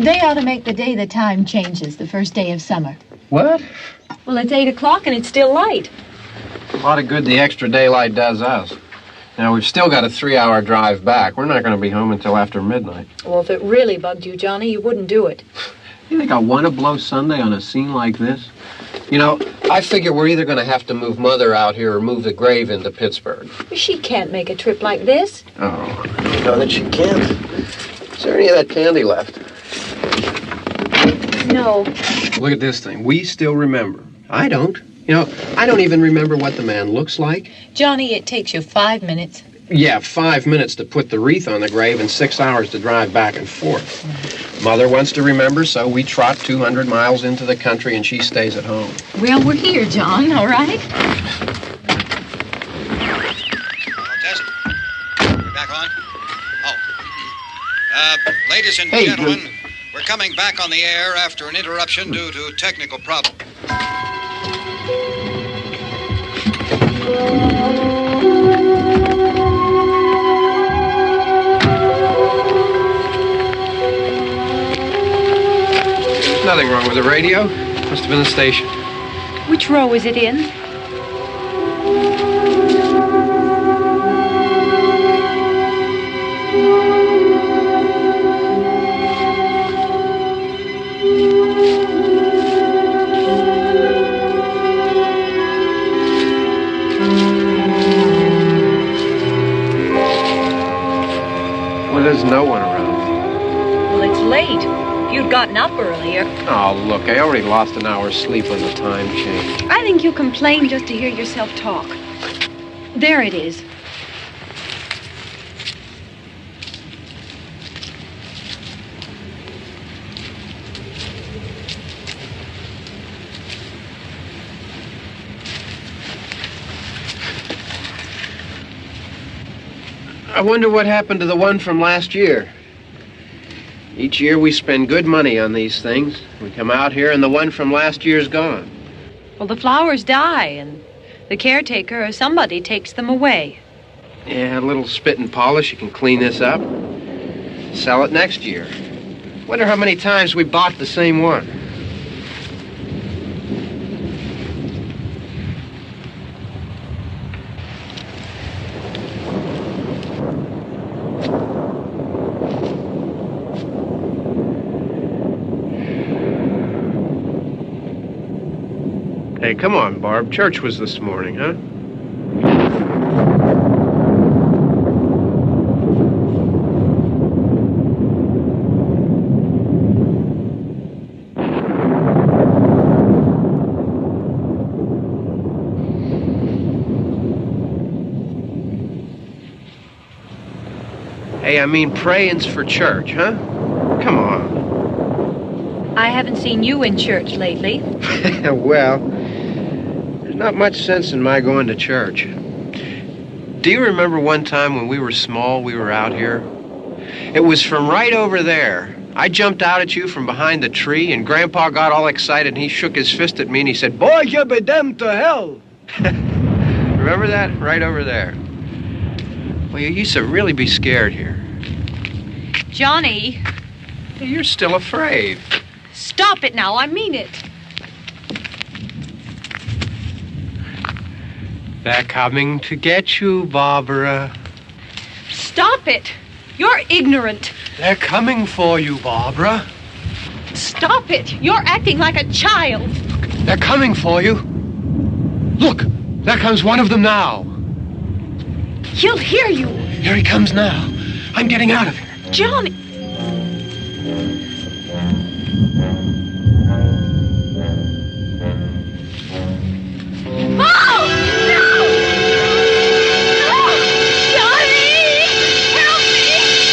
They ought to make the day the time changes, the first day of summer. What? Well, it's 8 o'clock and it's still light. A lot of good the extra daylight does us. Now, we've still got a 3-hour drive back. We're not going to be home until after midnight. Well, if it really bugged you, Johnny, you wouldn't do it. You think I want to blow Sunday on a scene like this? You know, I figure we're either going to have to move Mother out here or move the grave into Pittsburgh. She can't make a trip like this. Oh, you know that she can't. Is there any of that candy left? No. Look at this thing. We still remember. I don't. You know, I don't even remember what the man looks like. Johnny, it takes you 5 minutes. Yeah, 5 minutes to put the wreath on the grave and 6 hours to drive back and forth. Mother wants to remember, so we trot 200 miles into the country and she stays at home. Well, we're here, John, all right? Test. We're back on? Oh. Ladies and gentlemen, we're coming back on the air after an interruption due to technical problem. There's nothing wrong with the radio. Must have been the station. Which row is it in? Well, there's no one around. Well, it's late. If you'd gotten up earlier. Oh, look, I already lost an hour's sleep when the time changed. I think you complain just to hear yourself talk. There it is. I wonder what happened to the one from last year. Each year we spend good money on these things. We come out here and the one from last year's gone. Well, the flowers die and the caretaker or somebody takes them away. Yeah, a little spit and polish. You can clean this up. Sell it next year. Wonder how many times we bought the same one. Hey, come on, Barb. Church was this morning, huh? Hey, I mean praying's for church, huh? Come on. I haven't seen you in church lately. Well, there's not much sense in my going to church. Do you remember one time when we were small, we were out here? It was from right over there. I jumped out at you from behind the tree, and Grandpa got all excited, and he shook his fist at me, and he said, "Boy, you be damned to hell." Remember that? Right over there. Well, you used to really be scared here. Johnny, Hey, you're still afraid. stop it now. I mean it. They're coming to get you, Barbara. Stop it. You're ignorant. They're coming for you, Barbara. Stop it. You're acting like a child. They're coming for you. Look, there comes one of them now. He'll hear you. Here he comes now. I'm getting out of here. Johnny. Oh! No! No! Johnny! Help me!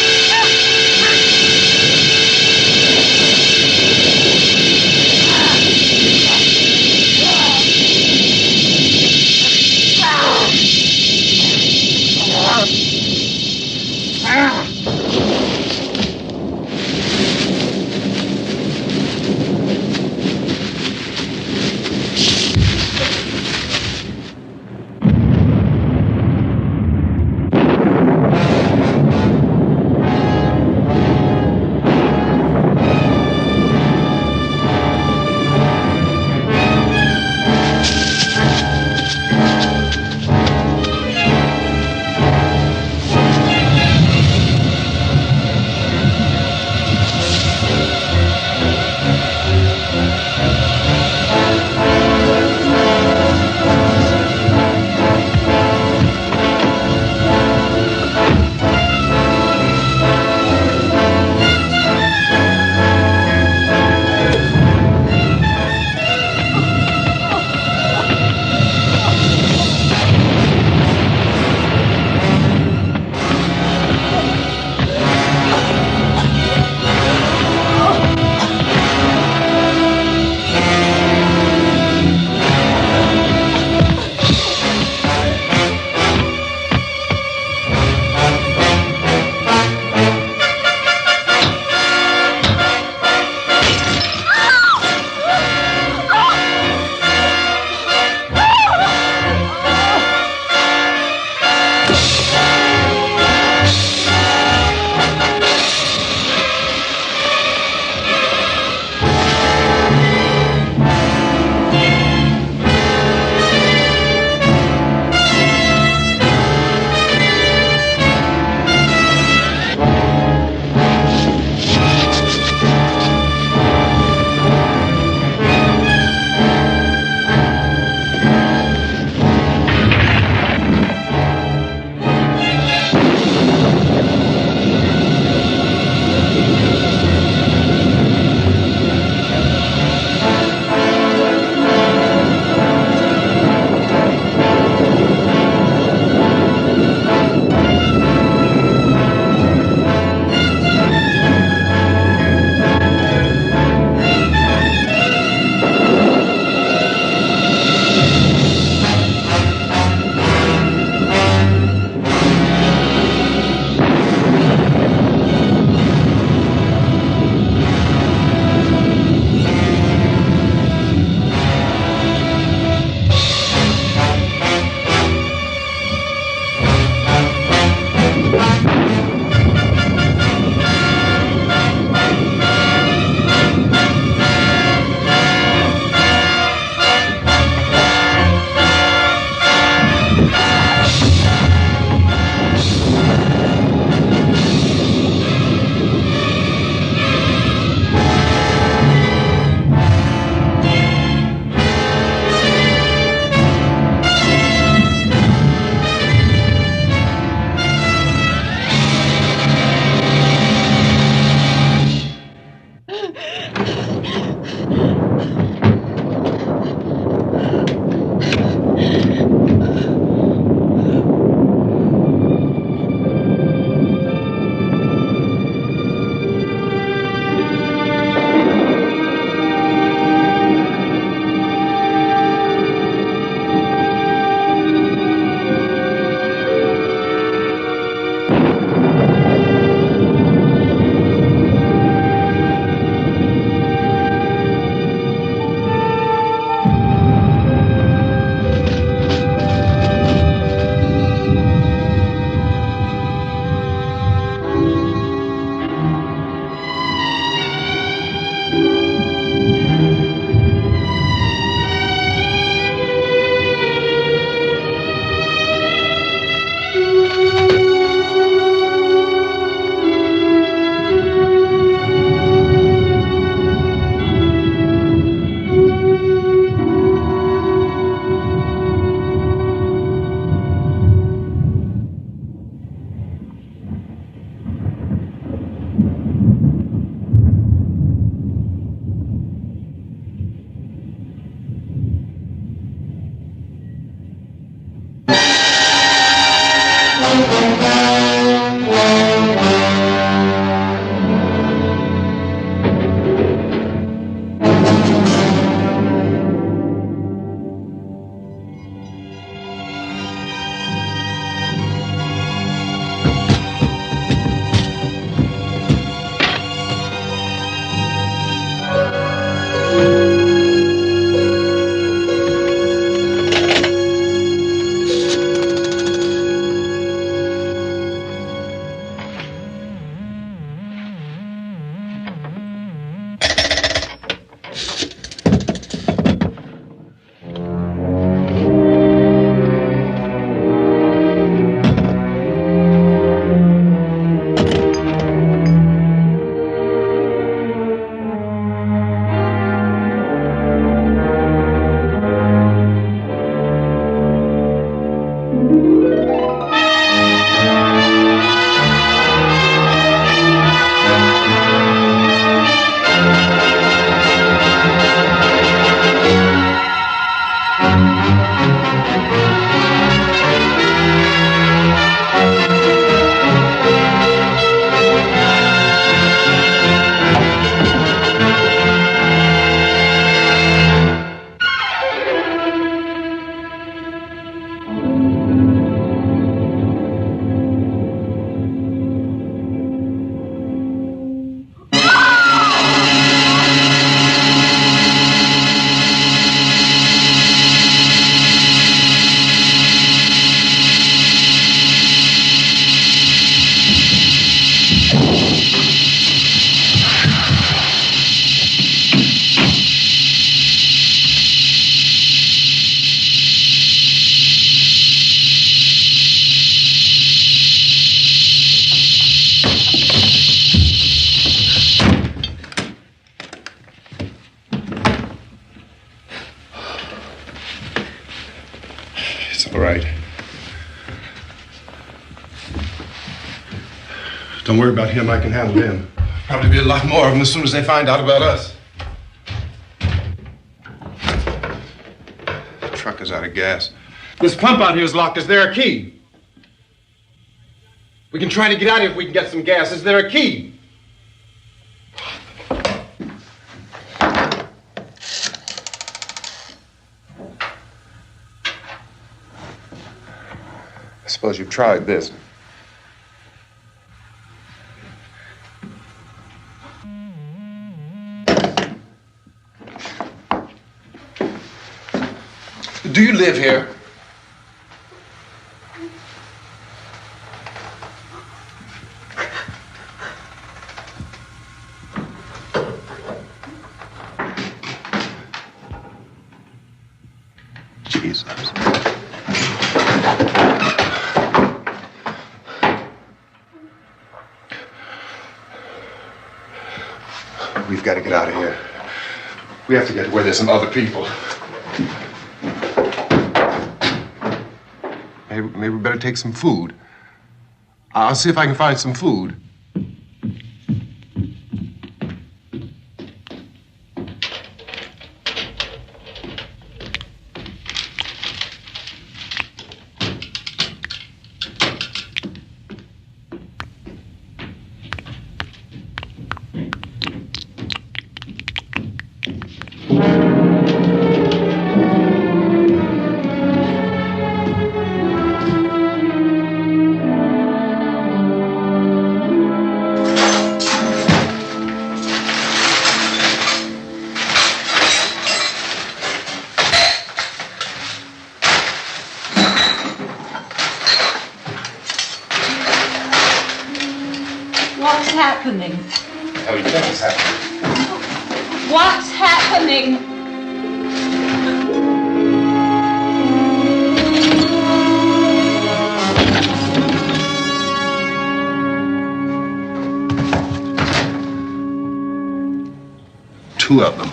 All right. Don't worry about him. I can handle him. Probably be a lot more of them as soon as they find out about us. The truck is out of gas. This pump out here is locked. Is there a key? We can try to get out of here if we can get some gas. Is there a key? I suppose you've tried this. Do you live here? Jesus. We've got to get out of here. We have to get to where there's some other people. Maybe we better take some food. I'll see if I can find some food. What's happening? How do you think it's happening? What's happening? Two of them.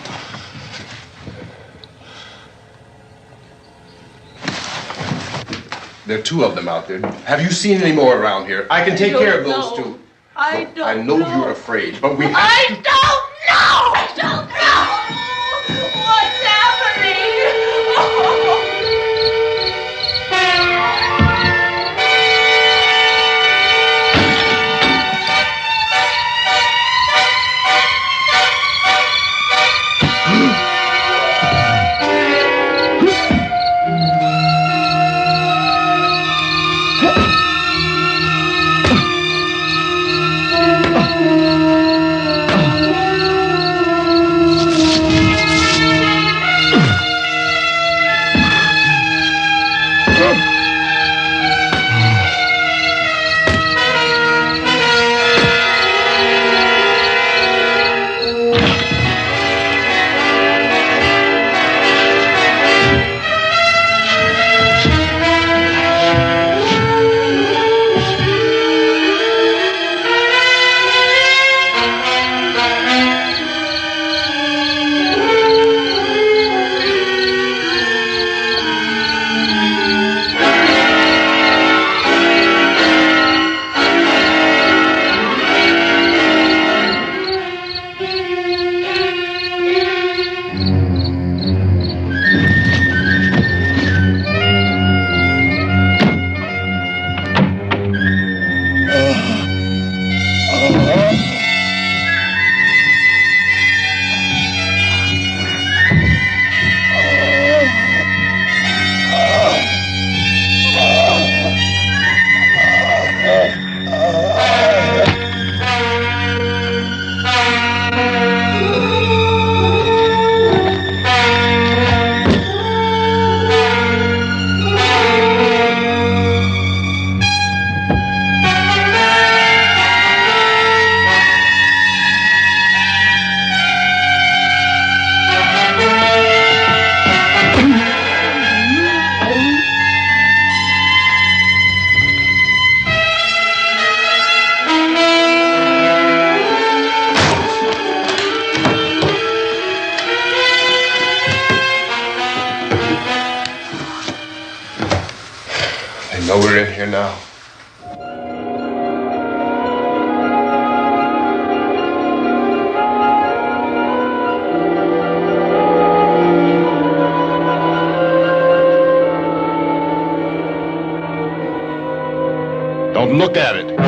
There are two of them out there. Have you seen any more around here? I can take care of those two. I don't I know you're afraid, but we have to... I don't know what's happening. We're in here now. Don't look at it.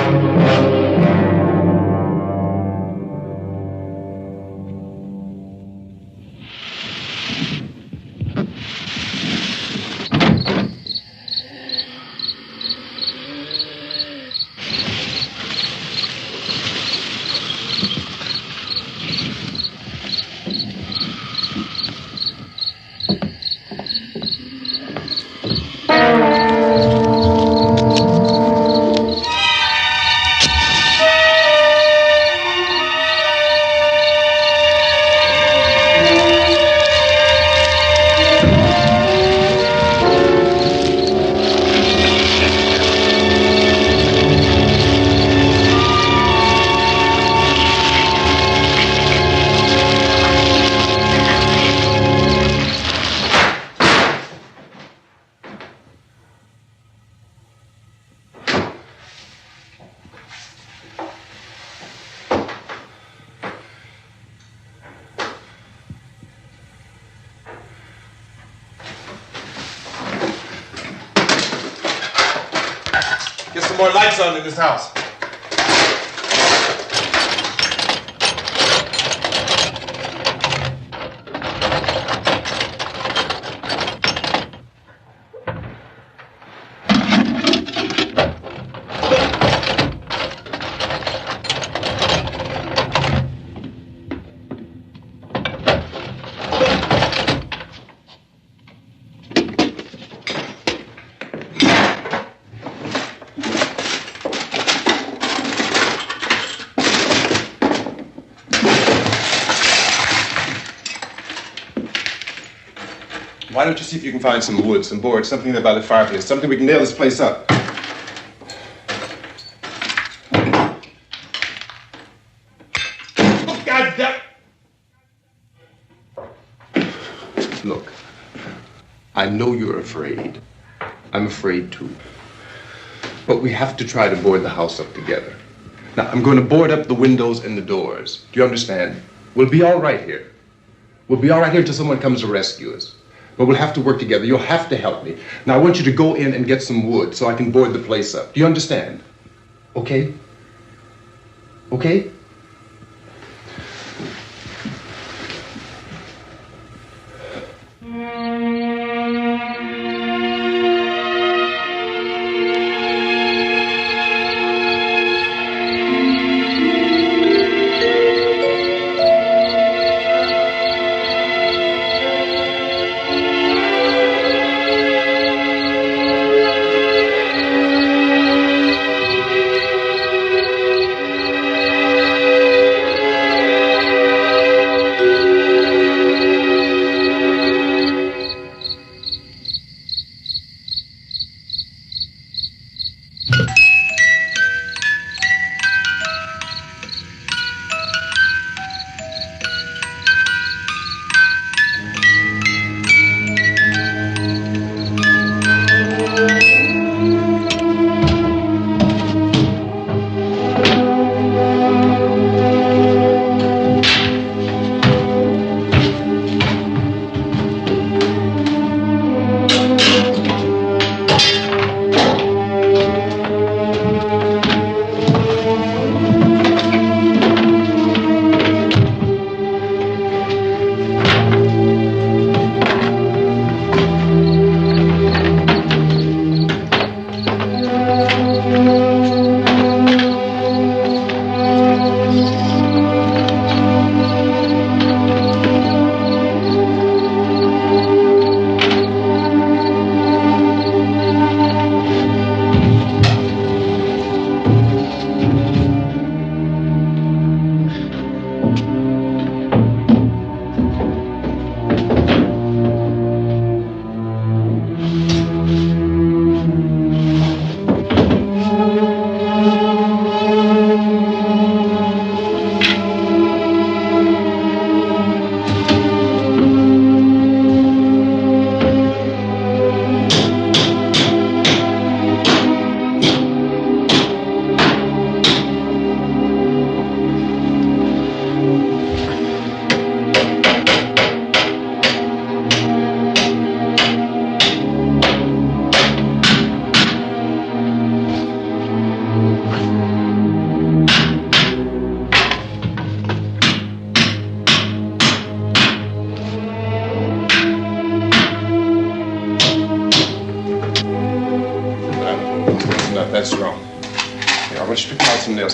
Get some more lights on in this house. Why don't you see if you can find some wood, some boards, something there by the fireplace, something we can nail this place up. Oh, God damn it! Look, I know you're afraid. I'm afraid too. But we have to try to board the house up together. Now, I'm going to board up the windows and the doors. Do you understand? We'll be all right here. We'll be all right here until someone comes to rescue us. But we'll have to work together. You'll have to help me. Now, I want you to go in and get some wood so I can board the place up. Do you understand? Okay? Okay?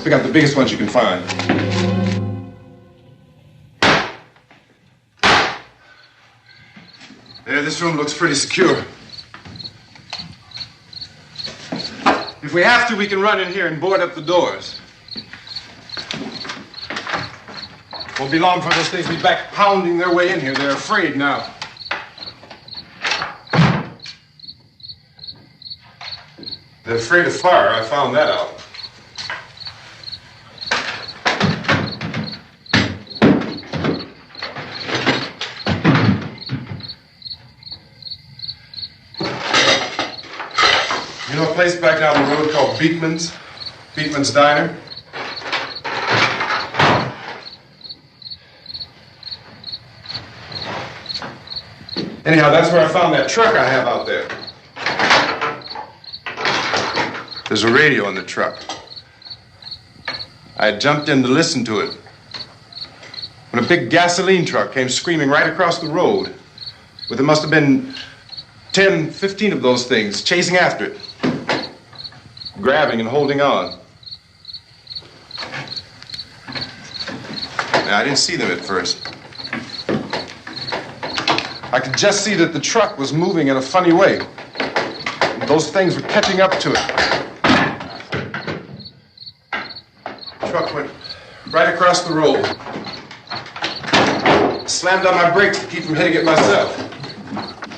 pick out the biggest ones you can find. There, this room looks pretty secure. If we have to, we can run in here and board up the doors. Won't be long before those things be back pounding their way in here. They're afraid now. They're afraid of fire. I found that out. You know a place back down the road called Beekman's? Beekman's Diner? Anyhow, that's where I found that truck I have out there. There's a radio in the truck. I had jumped in to listen to it when a big gasoline truck came screaming right across the road with, there must have been 10, 15 of those things chasing after it, grabbing and holding on. Now, I didn't see them at first. I could just see that the truck was moving in a funny way. Those things were catching up to it. The truck went right across the road. Slammed on my brakes to keep from hitting it myself.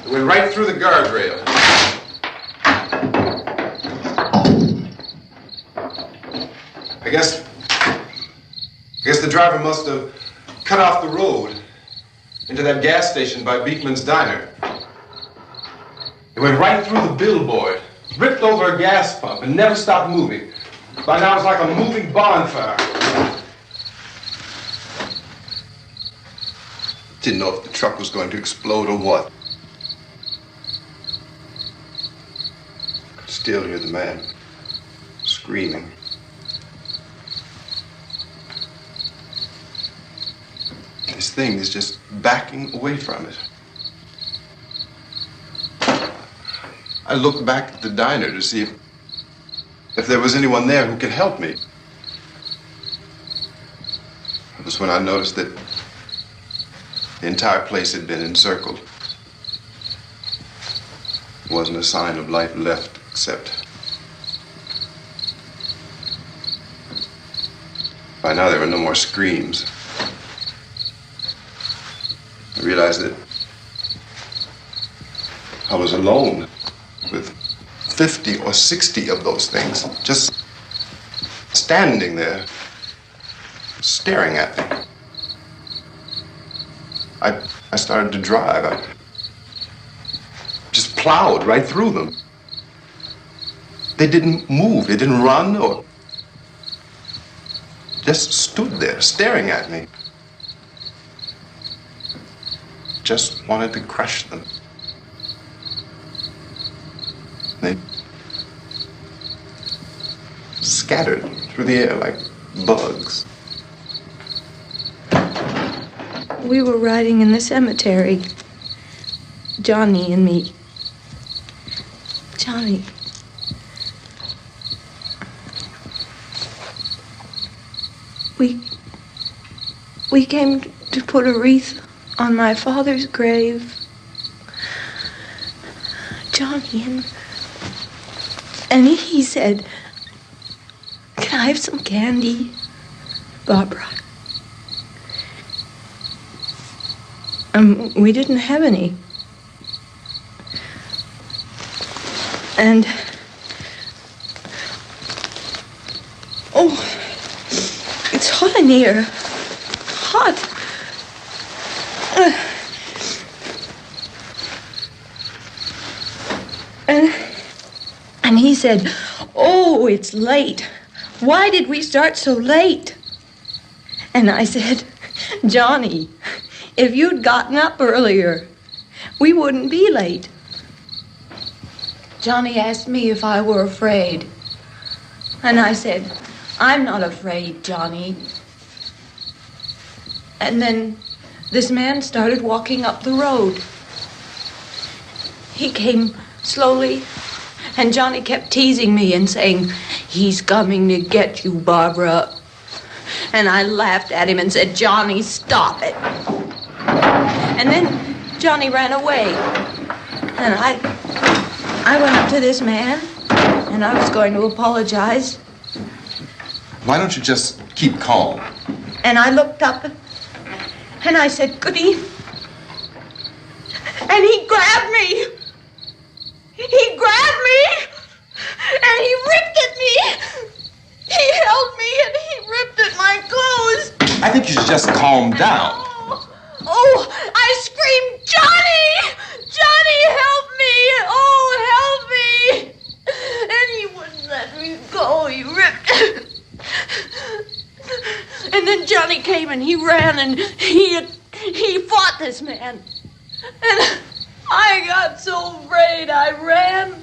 It went right through the guardrail. I guess the driver must have cut off the road into that gas station by Beekman's Diner. It went right through the billboard, ripped over a gas pump, and never stopped moving. By now, it's like a moving bonfire. Didn't know if the truck was going to explode or what. Could still hear the man screaming. This thing is just backing away from it. I looked back at the diner to see if there was anyone there who could help me. It was when I noticed that the entire place had been encircled. There wasn't a sign of life left except by now there were no more screams. I realized that I was alone with 50 or 60 of those things just standing there, staring at me. I started to drive. I just plowed right through them. They didn't move. They didn't run or just stood there staring at me. Just wanted to crush them. They scattered through the air like bugs. We were riding in the cemetery, Johnny and me. Johnny. We came to put a wreath on my father's grave. Johnny, and he said, "Can I have some candy, Barbara?" We didn't have any. And, oh, it's hot in here. Hot. And he said, "Oh, it's late. Why did we start so late?" And I said, "Johnny, if you'd gotten up earlier, we wouldn't be late." Johnny asked me if I were afraid. And I said, "I'm not afraid, Johnny." And then this man started walking up the road. He came slowly And Johnny kept teasing me and saying, "He's coming to get you, Barbara." And I laughed at him and said, "Johnny, stop it." And then Johnny ran away. And I went up to this man, and I was going to apologize. Why don't you just keep calm? And I looked up, and I said, "Goody." And he grabbed me. He grabbed me, and he ripped at me. He held me, and he ripped at my clothes. I think you should just calm down. Oh, I screamed, "Johnny! Johnny, help me! Oh, help me!" And he wouldn't let me go. He ripped. And then Johnny came and he ran and he fought this man. And I got so afraid. I ran.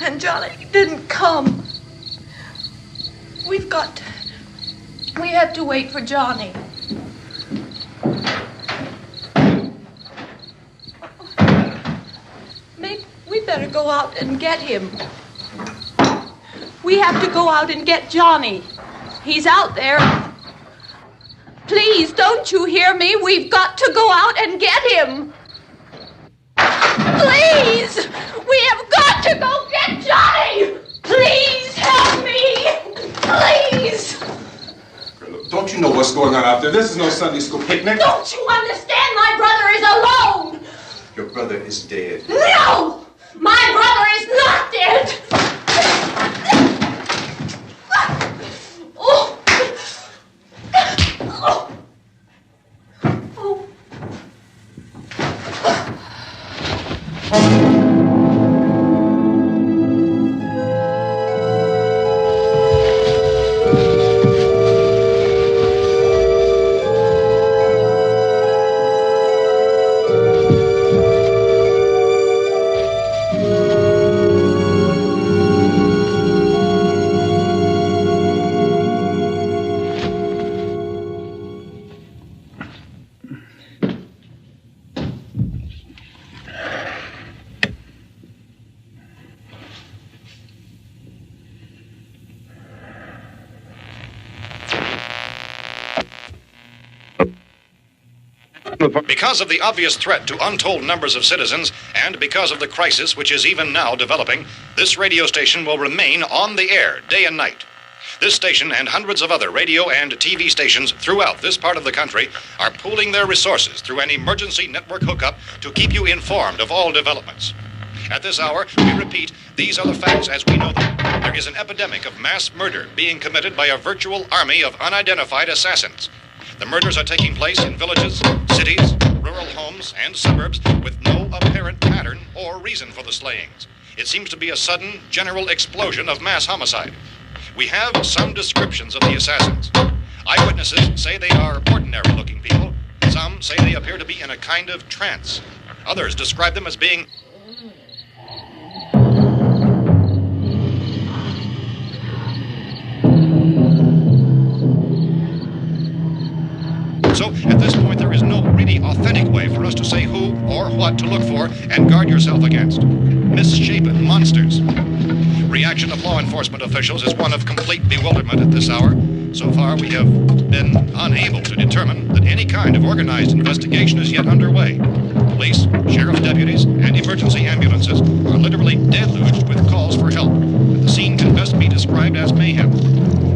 And Johnny didn't come. We have to wait for Johnny. Maybe we better go out and get him. We have to go out and get Johnny. He's out there. Please, don't you hear me? We've got to go out and get him. Please! We have got to go get Johnny! Please help me! Please! Don't you know what's going on out there? This is no Sunday school picnic. Don't you understand? My brother is alone! Your brother is dead. No! My brother is not dead! Oh! Oh! Oh! Because of the obvious threat to untold numbers of citizens, and because of the crisis which is even now developing, this radio station will remain on the air day and night. This station and hundreds of other radio and TV stations throughout this part of the country are pooling their resources through an emergency network hookup to keep you informed of all developments. At this hour, we repeat, these are the facts as we know them. There is an epidemic of mass murder being committed by a virtual army of unidentified assassins. The murders are taking place in villages, cities, rural homes, and suburbs with no apparent pattern or reason for the slayings. It seems to be a sudden, general explosion of mass homicide. We have some descriptions of the assassins. Eyewitnesses say they are ordinary-looking people. Some say they appear to be in a kind of trance. Others describe them as being So, at this point, there is no really authentic way for us to say who or what to look for and guard yourself against. Misshapen monsters. Reaction of law enforcement officials is one of complete bewilderment at this hour. So far, we have been unable to determine that any kind of organized investigation is yet underway. Police, sheriff's deputies, and emergency ambulances are literally deluged with calls for help. The scene can best be described as mayhem.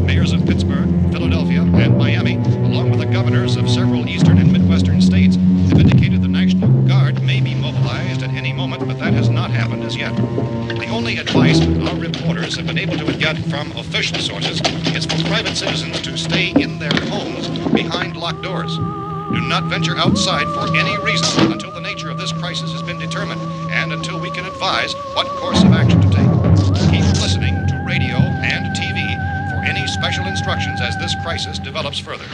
Mayors of Pittsburgh, Philadelphia, and Miami, along with the governors of several eastern and midwestern states, have indicated the National Guard may be mobilized at any moment, but that has not happened as yet. The only advice our reporters have been able to get from official sources is for private citizens to stay in their homes behind locked doors. Do not venture outside for any reason until the nature of this crisis has been determined and until we can advise what course of action to take. Keep listening to radio and TV for any special instructions as this crisis develops further.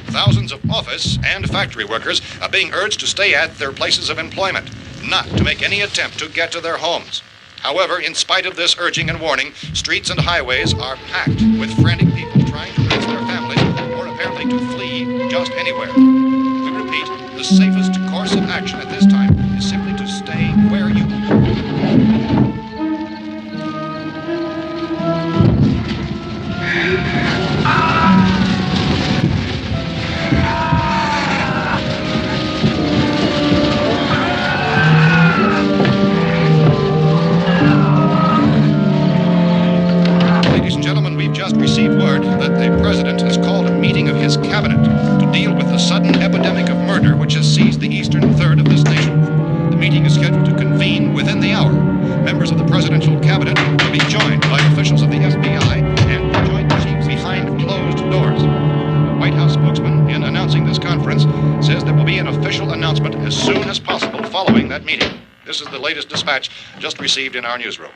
Thousands of office and factory workers are being urged to stay at their places of employment, not to make any attempt to get to their homes. However, in spite of this urging and warning, streets and highways are packed with frantic people trying to reach their families or apparently to flee just anywhere. We repeat, repeat, the safest course of action at this time is simply to stay where you received word that the president has called a meeting of his cabinet to deal with the sudden epidemic of murder which has seized the eastern third of this nation. The meeting is scheduled to convene within the hour. Members of the presidential cabinet will be joined by officials of the FBI and joint chiefs behind closed doors. The White House spokesman, in announcing this conference, says there will be an official announcement as soon as possible following that meeting. This is the latest dispatch just received in our newsroom.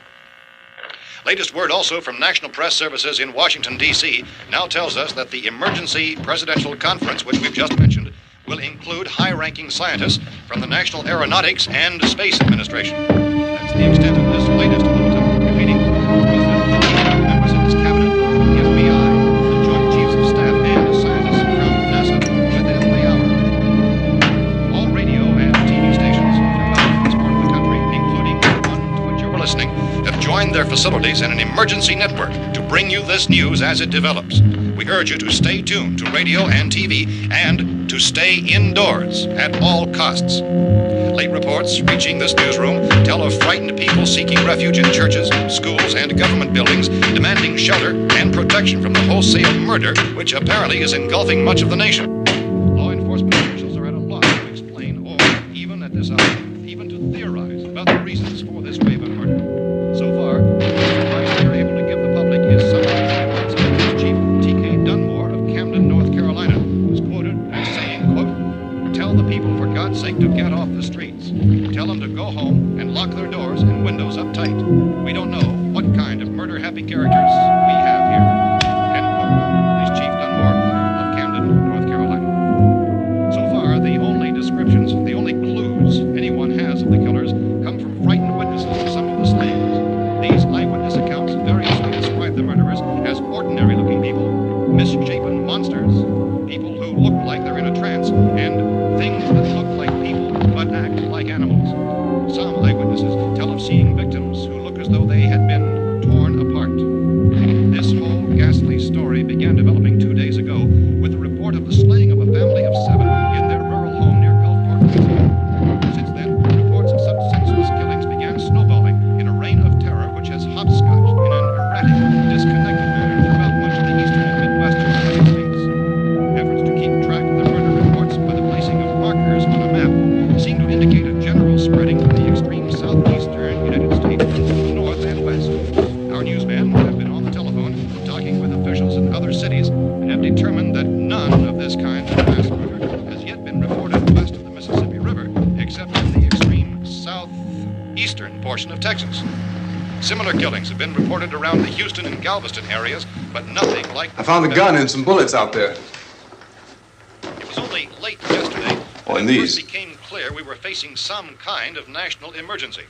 Latest word also from National Press Services in Washington, D.C. now tells us that the emergency presidential conference, which we've just mentioned, will include high-ranking scientists from the National Aeronautics and Space Administration. That's the extent of this latest bulletin. Repeating, members of his cabinet, the FBI, the Joint Chiefs of Staff, and scientists from NASA within the hour. All radio and TV stations throughout this part of the country, including the one to which you're listening, have joined their facilities in an emergency network to bring you this news as it develops. We urge you to stay tuned to radio and TV and to stay indoors at all costs. Late reports reaching this newsroom tell of frightened people seeking refuge in churches, schools, and government buildings, demanding shelter and protection from the wholesale murder which apparently is engulfing much of the nation. Law enforcement officials are at a loss to explain or, even at this hour, even to theorize about the reasons for this wave of murder. So far, the advice we are able to give the public is summarized by Police Chief T.K. Dunmore of Camden, North Carolina, who's quoted as saying, quote, "Tell the people for God's sake to get off the streets. Tell them to go home and lock their doors and windows up tight. We don't know what kind of murder-happy characters we have here." End quote. Police Chief Dunmore of Camden, North Carolina. So far, the only descriptions, the only clues anyone has of the killers come from frightened witnesses of some of the slayings. These eyewitness accounts variously describe the murderers as ordinary-looking people, misshapen monsters, people who look like they're in a trance, and things that look like people but act like animals. Some eyewitnesses tell of seeing victims who look as though they had been torn apart. This whole ghastly story began developing 2 days ago with the report of the slaying of a family of 7 in their rural home near Gulfport, Louisiana. Since then, reports of such senseless killings began snowballing in a reign of terror which has hopscotched in an erratic, disconnected manner throughout much of the eastern and midwestern United States. Efforts to keep track of the murder reports by the placing of markers on a map seem to indicate a general spreading from the extreme southeastern United States to the north and west. Our newsmen have been on the telephone talking with officials in other cities and have determined that none of this kind of mass murder has yet been reported west of the Mississippi River, except in the extreme southeastern portion of Texas. Similar killings have been reported around the Houston and Galveston areas, but nothing like... I found the gun and some bullets out there. It was only late yesterday and it these. first became clear we were facing some kind of national emergency.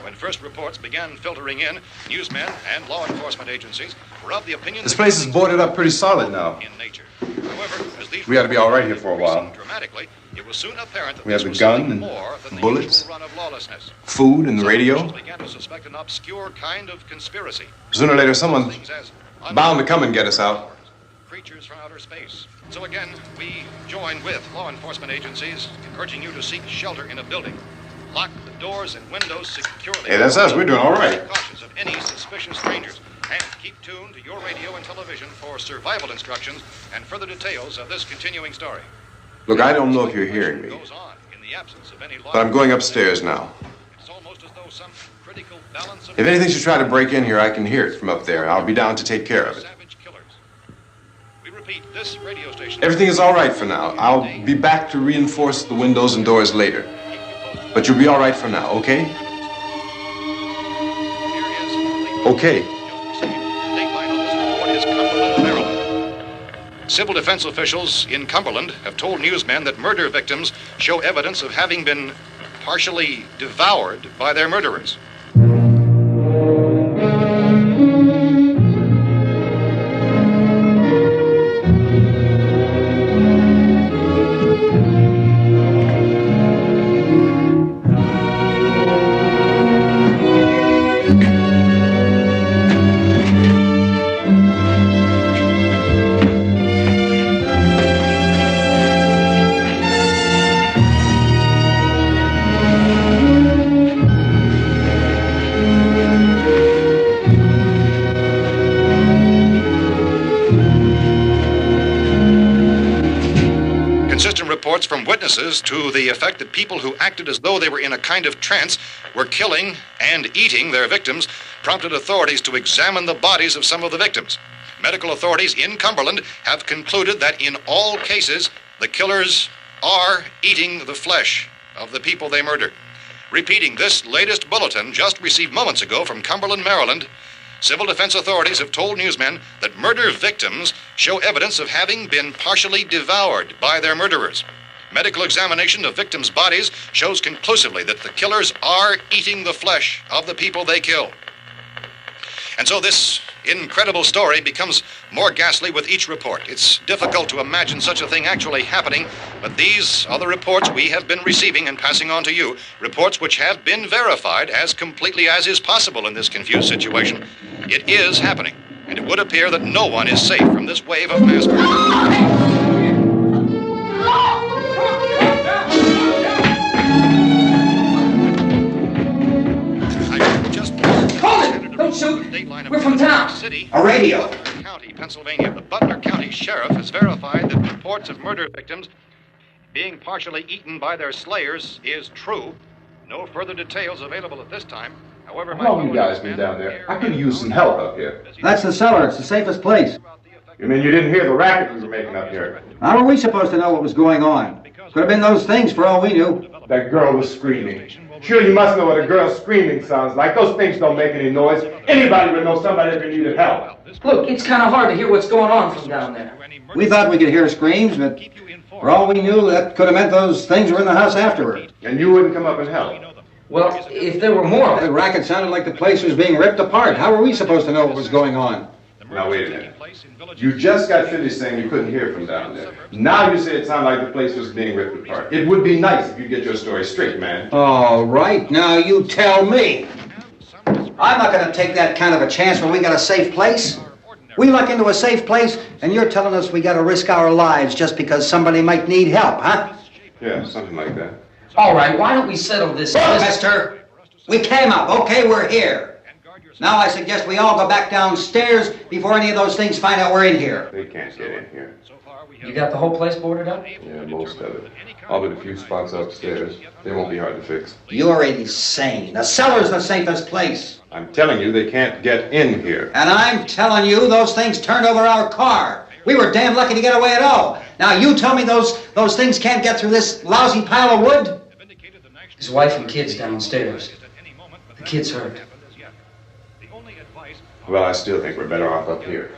When first reports began filtering in, newsmen and law enforcement agencies were of the opinion This that place is boarded up pretty solid now. in nature. However, as these We ought to be all right here for a while. dramatically, it was soon apparent that We have this the was gun something and more than the bullets. usual run of lawlessness. Food and the Some radio. officials began to suspect an obscure kind of conspiracy. Sooner or later, someone's Things as bound to come and get us out. creatures from outer space. So again, we join with law enforcement agencies, urging you to seek shelter in a building. Lock the doors and windows securely. Hey, that's us. We're doing all right. Cautious of any suspicious strangers. And keep tuned to your radio and television for survival instructions and further details of this continuing story. Look, I don't know if you're hearing me, Goes on in the absence of any law. but I'm going upstairs now. It's almost as though some critical balance of If anything should try to break in here, I can hear it from up there. I'll be down to take care of it. savage killers. We repeat, this radio station. Everything is all right for now. I'll be back to reinforce the windows and doors later. But you'll be all right for now, okay? Okay. Dateline on this report is Cumberland, Maryland. Civil defense officials in Cumberland have told newsmen that murder victims show evidence of having been partially devoured by their murderers. Consistent reports from witnesses to the effect that people who acted as though they were in a kind of trance were killing and eating their victims prompted authorities to examine the bodies of some of the victims. Medical authorities in Cumberland have concluded that in all cases, the killers are eating the flesh of the people they murdered. Repeating this latest bulletin just received moments ago from Cumberland, Maryland, civil defense authorities have told newsmen that murder victims show evidence of having been partially devoured by their murderers. Medical examination of victims' bodies shows conclusively that the killers are eating the flesh of the people they kill. And so this incredible story becomes more ghastly with each report. It's difficult to imagine such a thing actually happening, but these are the reports we have been receiving and passing on to you, reports which have been verified as completely as is possible in this confused situation. It is happening, and it would appear that no one is safe from this wave of mass murder. Don't shoot. We're from town. A radio. County, Pennsylvania. The Butler County Sheriff has verified that reports of murder victims being partially eaten by their slayers is true. No further details available at this time. However, how long you guys been down there? I could use some help up here. That's the cellar. It's the safest place. You mean you didn't hear the racket we were making up here? How were we supposed to know what was going on? Could have been those things for all we knew. That girl was screaming. Sure, you must know what a girl screaming sounds like. Those things don't make any noise. Anybody would know somebody that needed help. Look, it's kind of hard to hear what's going on from down there. We thought we could hear screams, but for all we knew, that could have meant those things were in the house afterward. And you wouldn't come up and help? Well, if there were more... The racket sounded like the place was being ripped apart. How were we supposed to know what was going on? Now, wait a minute. You just got finished saying you couldn't hear from down there. Now you say it sounded like the place was being ripped apart. It would be nice if you get your story straight, man. All right, now you tell me. I'm not going to take that kind of a chance when we got a safe place. We luck into a safe place, and you're telling us we got to risk our lives just because somebody might need help, huh? Yeah, something like that. All right, why don't we settle this? Look, mister, we came up. Okay, we're here. Now I suggest we all go back downstairs before any of those things find out we're in here. They can't get in here. You got the whole place boarded up? Yeah, most of it. All but a few spots upstairs. They won't be hard to fix. You're insane. The cellar's the safest place. I'm telling you, they can't get in here. And I'm telling you, those things turned over our car. We were damn lucky to get away at all. Now you tell me those things can't get through this lousy pile of wood? His wife and kids downstairs. The kid's hurt. Well, I still think we're better off up here.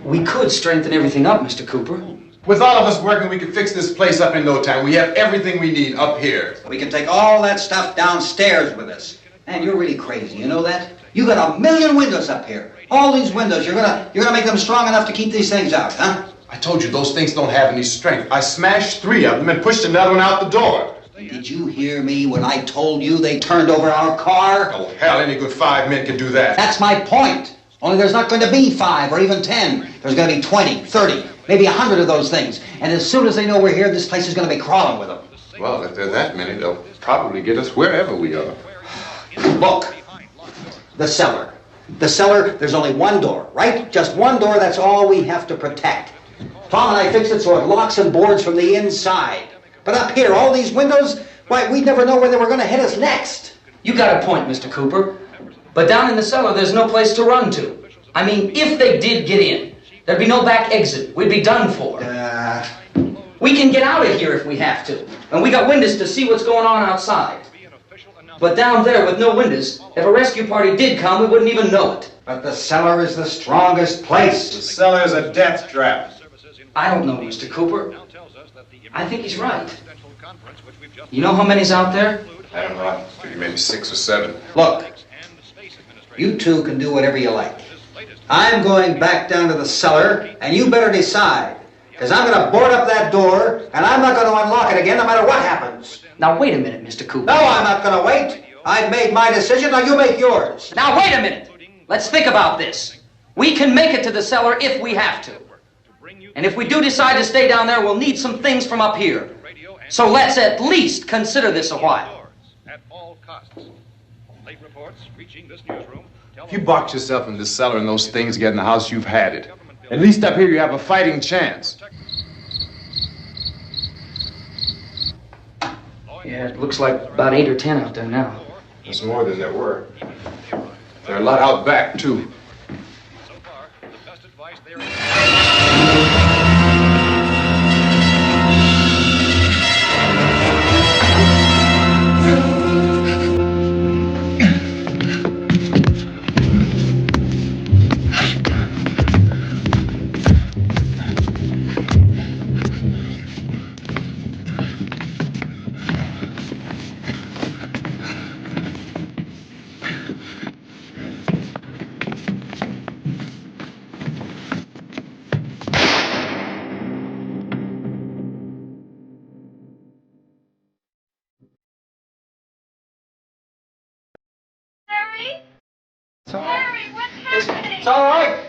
We could strengthen everything up, Mr. Cooper. With all of us working, we can fix this place up in no time. We have everything we need up here. We can take all that stuff downstairs with us. Man, you're really crazy, you know that? You got 1 million windows up here. All these windows, you're gonna make them strong enough to keep these things out, huh? I told you, those things don't have any strength. I smashed 3 of them and pushed another one out the door. Did you hear me when I told you they turned over our car? Oh, hell, any good 5 men can do that. That's my point. Only there's not going to be 5 or even 10. There's going to be 20, 30, maybe 100 of those things. And as soon as they know we're here, this place is going to be crawling with them. Well, if there are that many, they'll probably get us wherever we are. Look, the cellar. The cellar, there's only one door, right? Just one door, that's all we have to protect. Tom and I fixed it so it locks and boards from the inside. But up here, all these windows, why, we'd never know where they were going to hit us next. You got a point, Mr. Cooper. But down in the cellar, there's no place to run to. I mean, if they did get in, there'd be no back exit. We'd be done for. We can get out of here if we have to. And we got windows to see what's going on outside. But down there with no windows, if a rescue party did come, we wouldn't even know it. But the cellar is the strongest place. The cellar is a death trap. I don't know, Mr. Cooper. I think he's right. You know how many's out there? I don't know. Maybe 6 or 7. Look, you two can do whatever you like. I'm going back down to the cellar, and you better decide. Because I'm going to board up that door, and I'm not going to unlock it again no matter what happens. Now, wait a minute, Mr. Cooper. No, I'm not going to wait. I've made my decision, now you make yours. Now, wait a minute. Let's think about this. We can make it to the cellar if we have to. And if we do decide to stay down there, we'll need some things from up here. So let's at least consider this a while. At all costs. Late reports reaching this newsroom. If you box yourself in the cellar and those things get in the house, you've had it. At least up here you have a fighting chance. Yeah, it looks like about 8 or 10 out there now. There's more than there were. There are a lot out back, too. So far, the best advice there Harry, what's happening? It's all right.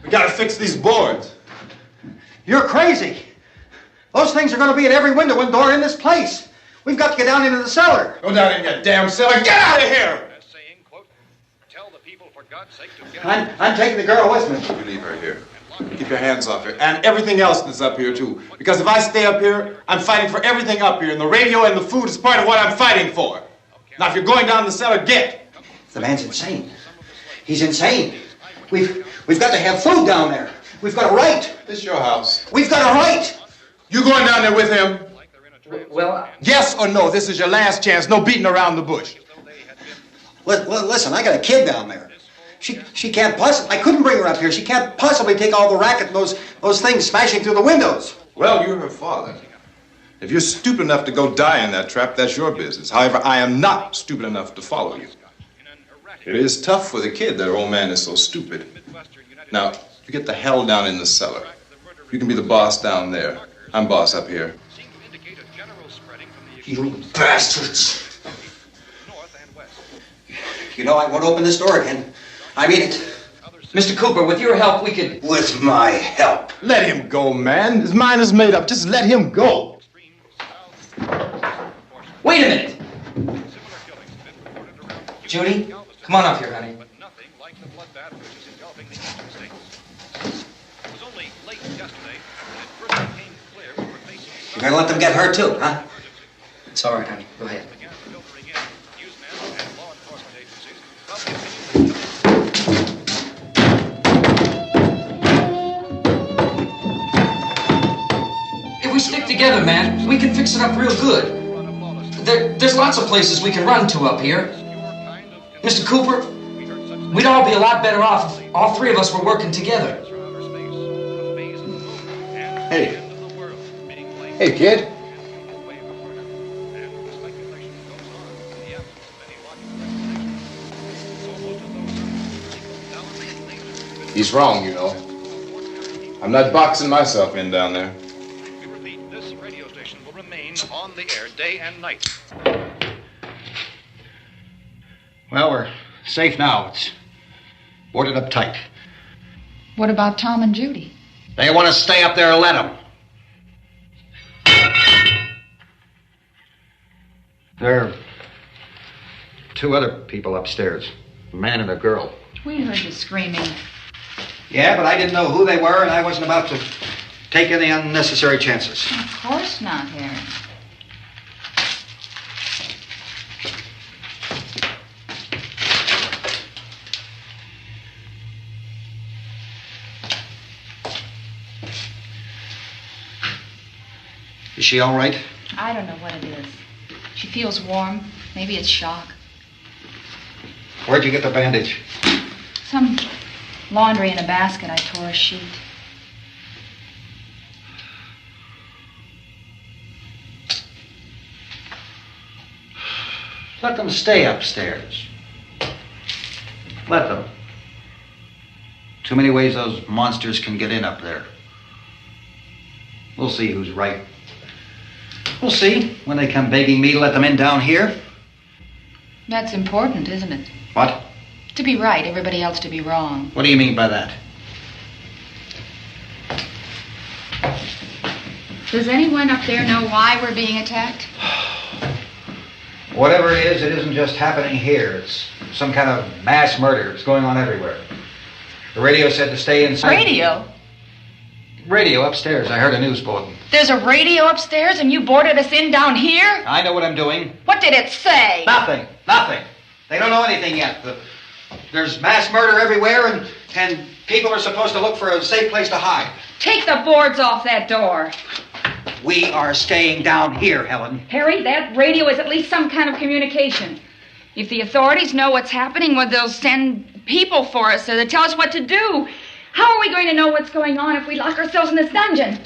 We gotta fix these boards. You're crazy. Those things are going to be at every window and door in this place. We've got to get down into the cellar. Go down in your damn cellar. Get out of here! saying, quote, tell the people for God's sake to get I'm taking the girl with me. You leave her here. Keep your hands off her. And everything else that's up here, too. Because if I stay up here, I'm fighting for everything up here. And the radio and the food is part of what I'm fighting for. Now, if you're going down the cellar, get. The man's insane. He's insane. We've got to have food down there. We've got a right. This is your house. We've got a right. You going down there with him? Well, Yes or no? This is your last chance. No beating around the bush. Listen, I got a kid down there. She can't possibly. I couldn't bring her up here. She can't possibly take all the racket and those things smashing through the windows. Well, you're her father. If you're stupid enough to go die in that trap, that's your business. However, I am not stupid enough to follow you. It is tough for the kid that her old man is so stupid. Now, you get the hell down in the cellar. You can be the boss down there. I'm boss up here. You bastards. You know, I won't open this door again. I mean it. Mr. Cooper, with your help, we could... With my help. Let him go, man. His mind is made up. Just let him go. Wait a minute. Judy, come on up here, honey. You're gonna let them get hurt too, huh? It's all right, honey. Go ahead. If we stick together, man, we can fix it up real good. There's lots of places we can run to up here. Mr. Cooper, we'd all be a lot better off if all three of us were working together. Hey. Hey, kid. He's wrong, you know. I'm not boxing myself in down there. We repeat, this radio station will remain on the air day and night. Well, we're safe now. It's boarded up tight. What about Tom and Judy? They want to stay up there, let them. There are two other people upstairs, a man and a girl. We heard you screaming. Yeah, but I didn't know who they were, and I wasn't about to take any unnecessary chances. Of course not, Harry. Is she all right? I don't know what it is. She feels warm. Maybe it's shock. Where'd you get the bandage? Some laundry in a basket. I tore a sheet. Let them stay upstairs. Let them. Too many ways those monsters can get in up there. We'll see who's right. We'll see when they come begging me to let them in down here. That's important, isn't it? What? To be right, everybody else to be wrong. What do you mean by that? Does anyone up there know why we're being attacked? Whatever it isn't just happening here. It's some kind of mass murder. It's going on everywhere. The radio said to stay inside. Radio? Radio upstairs. I heard a news bulletin. There's a radio upstairs and you boarded us in down here? I know what I'm doing. What did it say? Nothing. They don't know anything yet. There's mass murder everywhere, and people are supposed to look for a safe place to hide. Take the boards off that door. We are staying down here, Helen. Harry, that radio is at least some kind of communication. If the authorities know what's happening, well, they'll send people for us to tell us what to do. How are we going to know what's going on if we lock ourselves in this dungeon?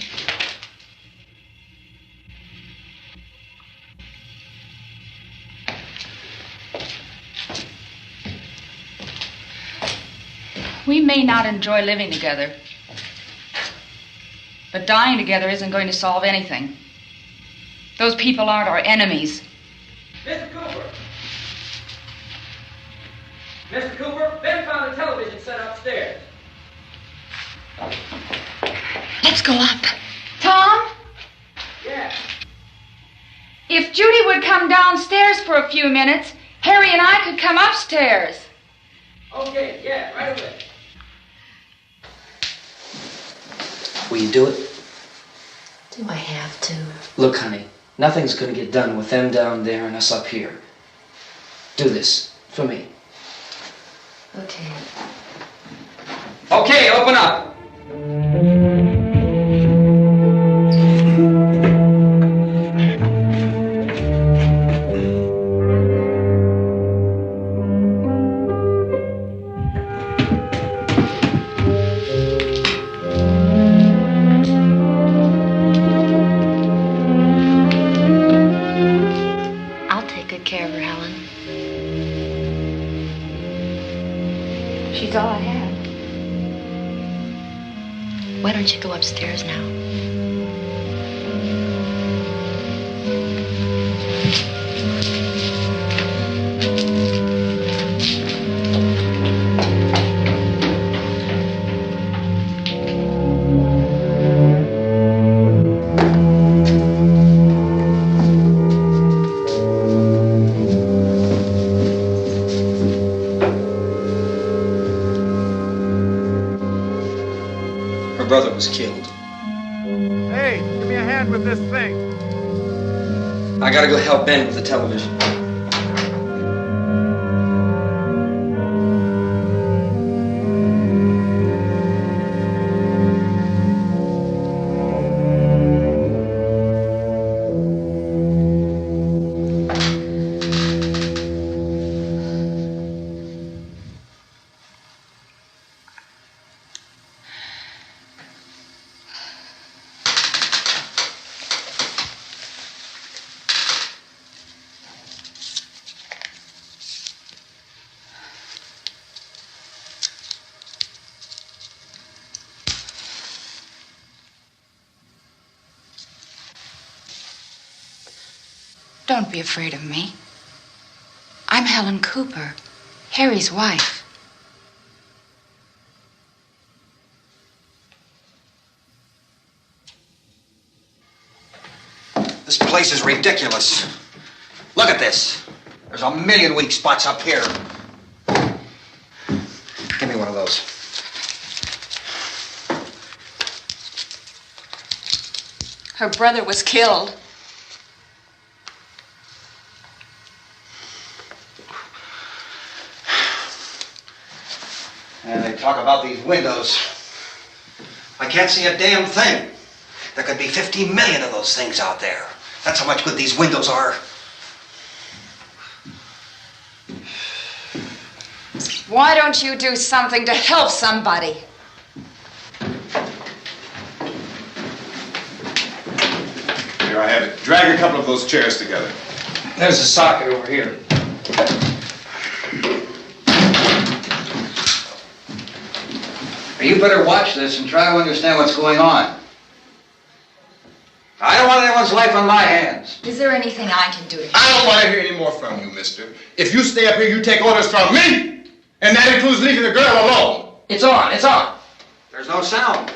We may not enjoy living together, but dying together isn't going to solve anything. Those people aren't our enemies. Mr. Cooper! Mr. Cooper, Ben found a television set upstairs. Let's go up. Tom? Yeah. If Judy would come downstairs for a few minutes, Harry and I could come upstairs. Okay, yeah, right away. Will you do it? Do I have to? Look, honey, nothing's going to get done with them down there and us up here. Do this for me. Okay. Okay, open up. I'll take good care of her, Helen. She's all I have. Why don't you go upstairs now? Her brother was killed. Hey, give me a hand with this thing. I gotta go help Ben with the television. Don't be afraid of me. I'm Helen Cooper, Harry's wife. This place is ridiculous. Look at this. There's a million weak spots up here. Give me one of those. Her brother was killed. And they talk about these windows. I can't see a damn thing. There could be 50 million of those things out there. That's how much good these windows are. Why don't you do something to help somebody? Here, I have it. Drag a couple of those chairs together. There's a socket over here. You better watch this and try to understand what's going on. I don't want anyone's life on my hands. Is there anything I can do to help? I don't want to hear any more from you, mister. If you stay up here, you take orders from me. And that includes leaving the girl alone. It's on, it's on. There's no sound.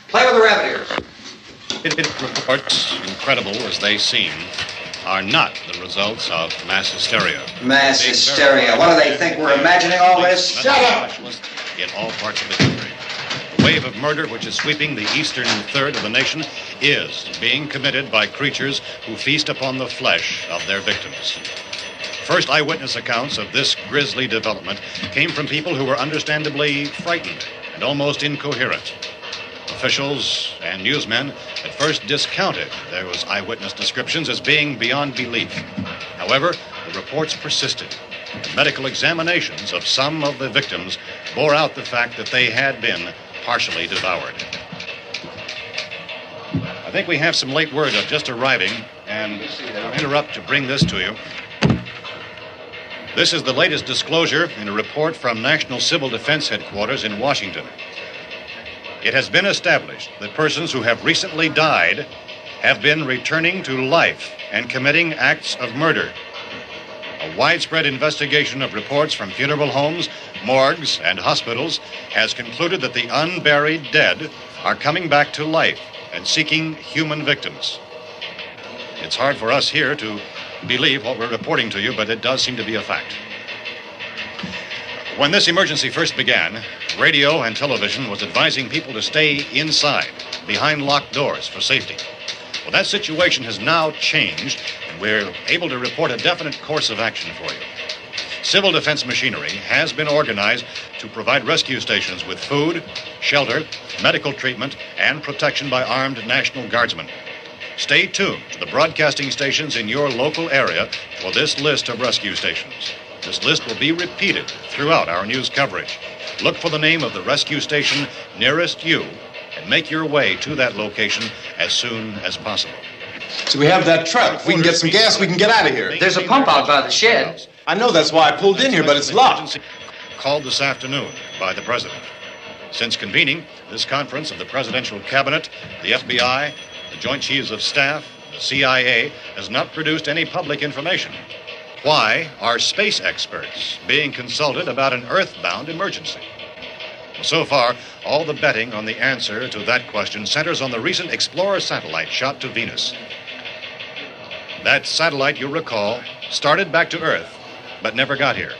Play with the rabbit ears. Reports, incredible as they seem, are not the results of mass hysteria. Mass hysteria. What do they think? We're imagining all this? Shut up! In all parts of the country. The wave of murder which is sweeping the eastern third of the nation is being committed by creatures who feast upon the flesh of their victims. First eyewitness accounts of this grisly development came from people who were understandably frightened and almost incoherent. Officials and newsmen at first discounted those eyewitness descriptions as being beyond belief. However, the reports persisted. The medical examinations of some of the victims bore out the fact that they had been partially devoured. I think we have some late word of just arriving, and I'll interrupt to bring this to you. This is the latest disclosure in a report from National Civil Defense Headquarters in Washington. It has been established that persons who have recently died have been returning to life and committing acts of murder. A widespread investigation of reports from funeral homes, morgues, and hospitals has concluded that the unburied dead are coming back to life and seeking human victims. It's hard for us here to believe what we're reporting to you, but it does seem to be a fact. When this emergency first began, radio and television was advising people to stay inside, behind locked doors for safety. Well, that situation has now changed, and we're able to report a definite course of action for you. Civil defense machinery has been organized to provide rescue stations with food, shelter, medical treatment, and protection by armed National Guardsmen. Stay tuned to the broadcasting stations in your local area for this list of rescue stations. This list will be repeated throughout our news coverage. Look for the name of the rescue station nearest you and make your way to that location as soon as possible. So we have that truck. If we can get some gas, we can get out of here. There's a pump out by the shed. I know, that's why I pulled in here, but it's locked. Called this afternoon by the President. Since convening this conference of the Presidential Cabinet, the FBI, the Joint Chiefs of Staff, the CIA has not produced any public information. Why are space experts being consulted about an Earthbound emergency? Well, so far, all the betting on the answer to that question centers on the recent Explorer satellite shot to Venus. That satellite, you'll recall, started back to Earth, but never got here.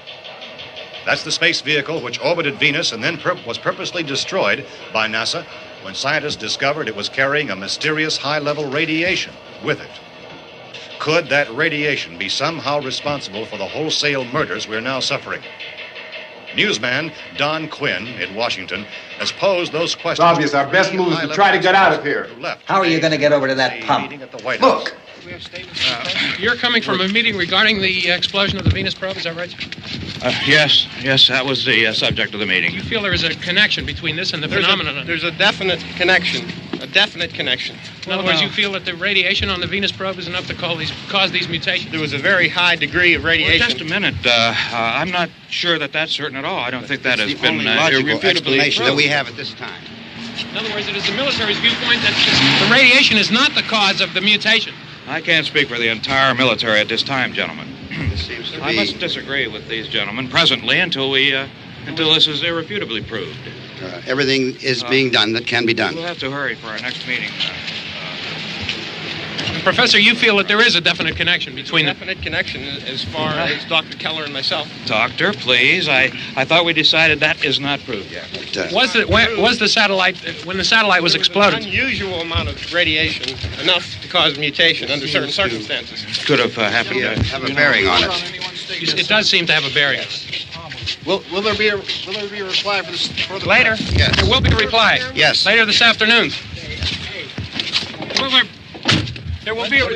That's the space vehicle which orbited Venus and then was purposely destroyed by NASA when scientists discovered it was carrying a mysterious high-level radiation with it. Could that radiation be somehow responsible for the wholesale murders we're now suffering? Newsman Don Quinn in Washington has posed those questions. It's obvious our best move is to try to get out of here. How are you going to get over to that pump? Look! You're coming from a meeting regarding the explosion of the Venus probe, is that right? Yes, that was the subject of the meeting. You feel there is a connection between this and the phenomenon? There's a definite connection. A definite connection. In other words, you feel that the radiation on the Venus probe is enough to cause these mutations? There was a very high degree of radiation. Well, just a minute. I'm not sure that that's certain at all. I don't think that has been logical explanation that we have at this time. In other words, it is the military's viewpoint that the radiation is not the cause of the mutation. I can't speak for the entire military at this time, gentlemen. This seems to be... I must disagree with these gentlemen presently until this is irrefutably proved. Everything is being done that can be done. We'll have to hurry for our next meeting. Professor, you feel that there is a definite connection between them? Definite connection as far as Dr. Keller and myself. Doctor, please. I thought we decided that is not proved yet. Was the satellite, when the satellite was exploded? An unusual amount of radiation, enough to cause mutation under certain circumstances. Could have happened to have a bearing on it. It does seem to have a bearing. Will there be a reply for this further? Later? Yes. There will be a reply. Yes. Later this afternoon. There will be a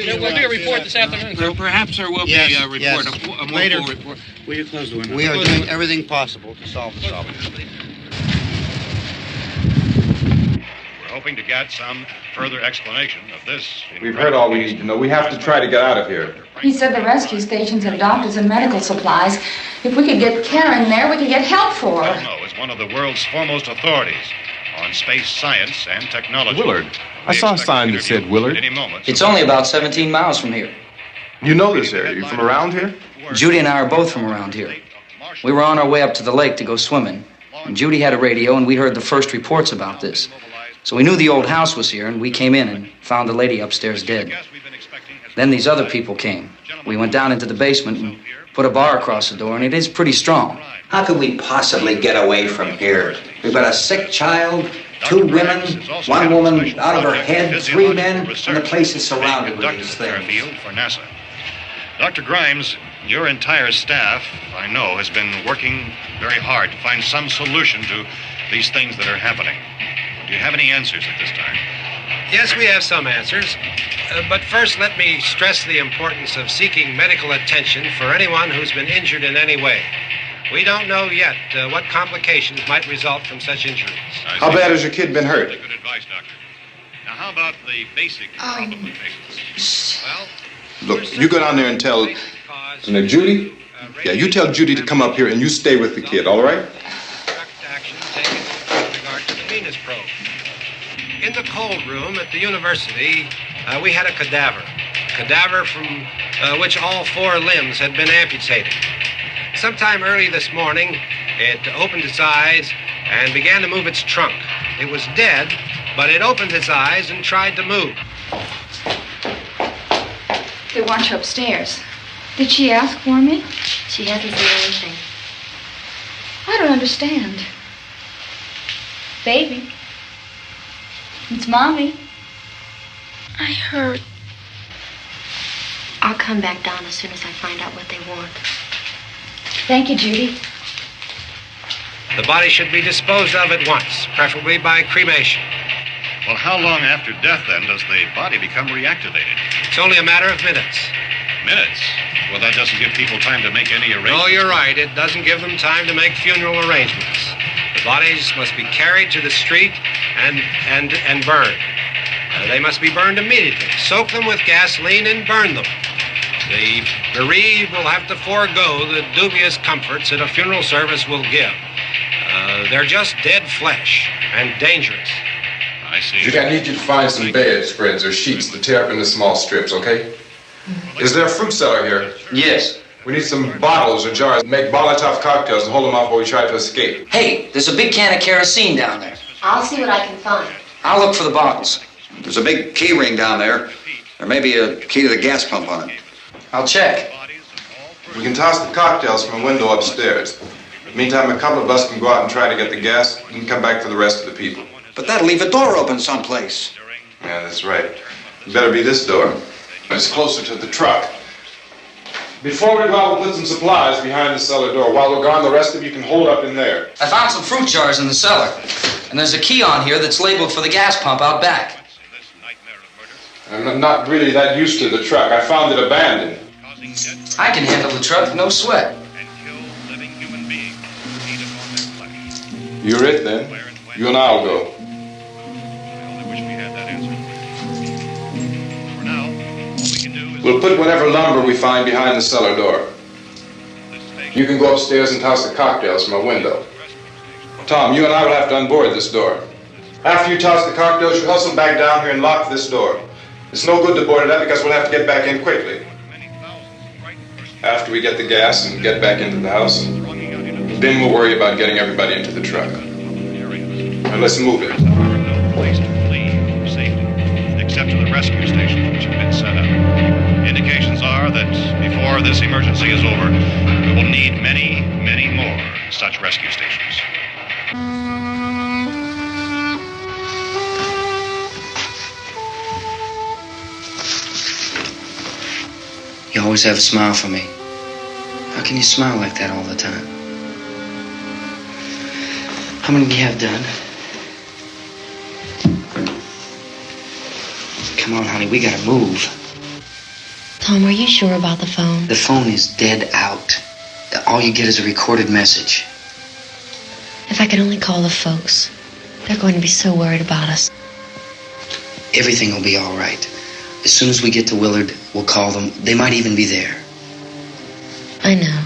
report this afternoon, sir. Perhaps there will be a report. Yes. A more Later. full report. Will you close the window? We are doing everything possible to solve the problem. We're hoping to get some further explanation of this. We've heard all we need to know. We have to try to get out of here. He said the rescue stations have doctors and medical supplies. If we could get Karen there, we could get help for her. Cosmo is one of the world's foremost authorities on space science and technology. Willard. I saw a sign that said Willard. Any moment. It's only about 17 miles from here. You know this area. You from around here? Judy and I are both from around here. We were on our way up to the lake to go swimming, and Judy had a radio, and we heard the first reports about this. So we knew the old house was here, and we came in and found the lady upstairs dead. Then these other people came. We went down into the basement and put a bar across the door, and it is pretty strong. How could we possibly get away from here? We've got a sick child, 2 women, 1 woman out of her head, 3 men, and the place is surrounded with these things. For NASA. Dr. Grimes, your entire staff, I know, has been working very hard to find some solution to these things that are happening. Do you have any answers at this time? Yes, we have some answers. But first, let me stress the importance of seeking medical attention for anyone who's been injured in any way. We don't know yet what complications might result from such injuries. How bad has your kid been hurt? Good advice, Doctor. Now, how about the basic problem with patients? Well, Look, you go down there and tell... Now, Judy? Yeah, you tell Judy to come up here and you stay with the kid, all right? Action taken with regard to the Venus probe. In the cold room at the university, we had a cadaver from which all 4 limbs had been amputated. Sometime early this morning, it opened its eyes and began to move its trunk. It was dead, but it opened its eyes and tried to move. They want you upstairs. Did she ask for me? She hasn't said anything. I don't understand. Baby. It's Mommy. I heard. I'll come back down as soon as I find out what they want. Thank you, Judy. The body should be disposed of at once, preferably by cremation. Well, how long after death, then, does the body become reactivated? It's only a matter of minutes. Minutes? Well, that doesn't give people time to make any arrangements. No, you're right. It doesn't give them time to make funeral arrangements. The bodies must be carried to the street and burned. They must be burned immediately. Soak them with gasoline and burn them. The bereaved will have to forego the dubious comforts that a funeral service will give. They're just dead flesh and dangerous. I see. Judy, I need you to find some bedspreads or sheets to tear up into small strips, okay? Is there a fruit cellar here? Yes. We need some bottles or jars to make Molotov cocktails and hold them off while we try to escape. Hey, there's a big can of kerosene down there. I'll see what I can find. I'll look for the bottles. There's a big key ring down there. There may be a key to the gas pump on it. I'll check. We can toss the cocktails from a window upstairs. Meantime, a couple of us can go out and try to get the gas and come back for the rest of the people. But that'll leave a door open someplace. Yeah, that's right. It better be this door. It's closer to the truck. Before we go out, we'll put some supplies behind the cellar door. While we're gone, the rest of you can hold up in there. I found some fruit jars in the cellar. And there's a key on here that's labeled for the gas pump out back. I'm not really that used to the truck. I found it abandoned. I can handle the truck, no sweat. You're it, then. You and I'll go. We'll put whatever lumber we find behind the cellar door. You can go upstairs and toss the cocktails from a window. Tom, you and I will have to unboard this door. After you toss the cocktails, you hustle back down here and lock this door. It's no good to board it up because we'll have to get back in quickly. After we get the gas and get back into the house, then we'll worry about getting everybody into the truck. Now let's move it. Place to flee safety, except to the rescue stations which have been set up. Indications are that before this emergency is over, we will need many, many more such rescue stations. You always have a smile for me. How can you smile like that all the time? How many do you have done? Come on, honey, we gotta move. Tom, are you sure about the phone? The phone is dead out. All you get is a recorded message. If I could only call the folks. They're going to be so worried about us. Everything will be all right. As soon as we get to Willard, we'll call them. They might even be there. I know.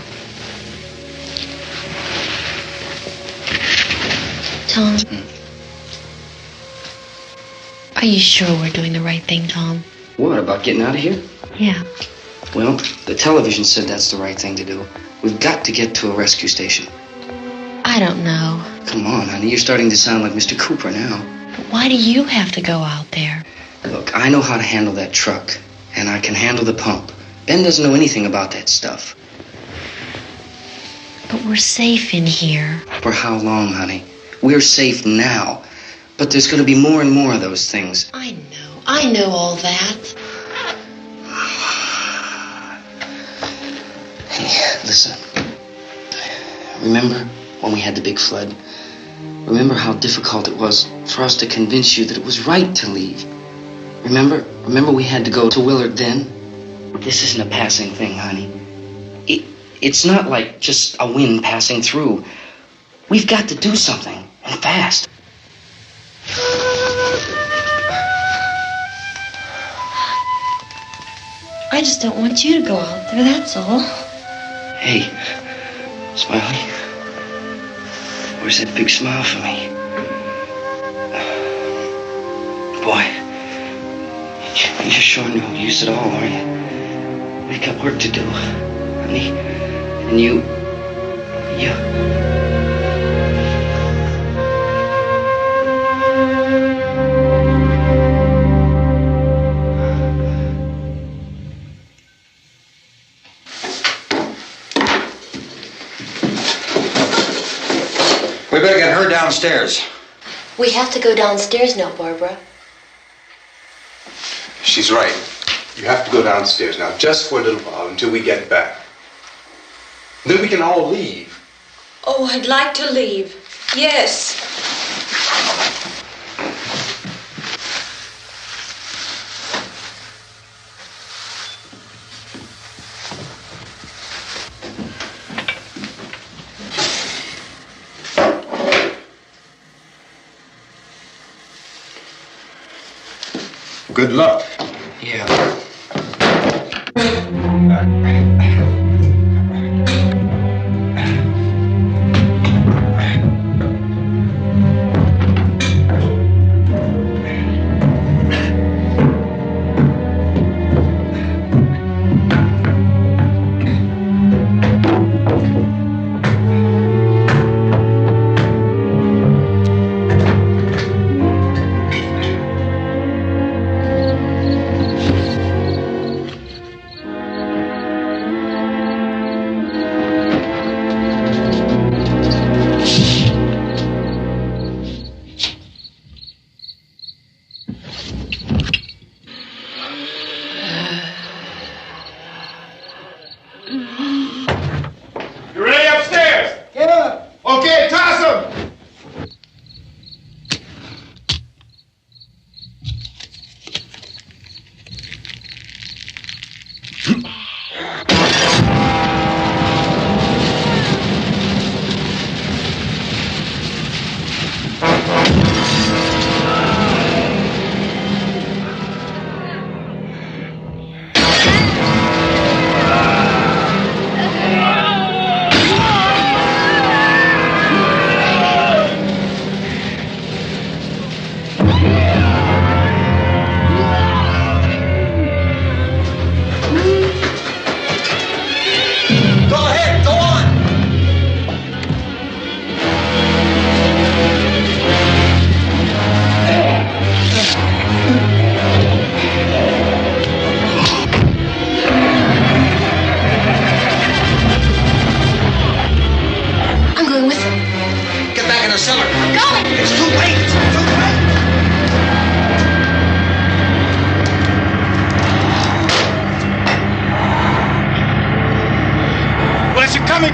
Tom? Are you sure we're doing the right thing, Tom? What, about getting out of here? Yeah. Well, the television said that's the right thing to do. We've got to get to a rescue station. I don't know. Come on, honey. You're starting to sound like Mr. Cooper now. But why do you have to go out there? Look, I know how to handle that truck, and I can handle the pump. Ben doesn't know anything about that stuff. But we're safe in here. For how long, honey? We're safe now. But there's going to be more and more of those things. I know all that. Hey, listen. Remember when we had the big flood? Remember how difficult it was for us to convince you that it was right to leave? Remember we had to go to Willard then? This isn't a passing thing, honey. It's not like just a wind passing through. We've got to do something, and fast. I just don't want you to go out there, that's all. Hey, Smiley. Where's that big smile for me? Boy, you're sure no use at all, are you? We've got work to do, honey. And you... We better get her downstairs. We have to go downstairs now, Barbara. She's right. You have to go downstairs now, just for a little while, until we get back. Then we can all leave. Oh, I'd like to leave. Yes. Good luck. Yeah. You ready upstairs? Yeah. Okay, toss them.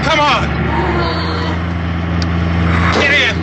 Come on! Get in!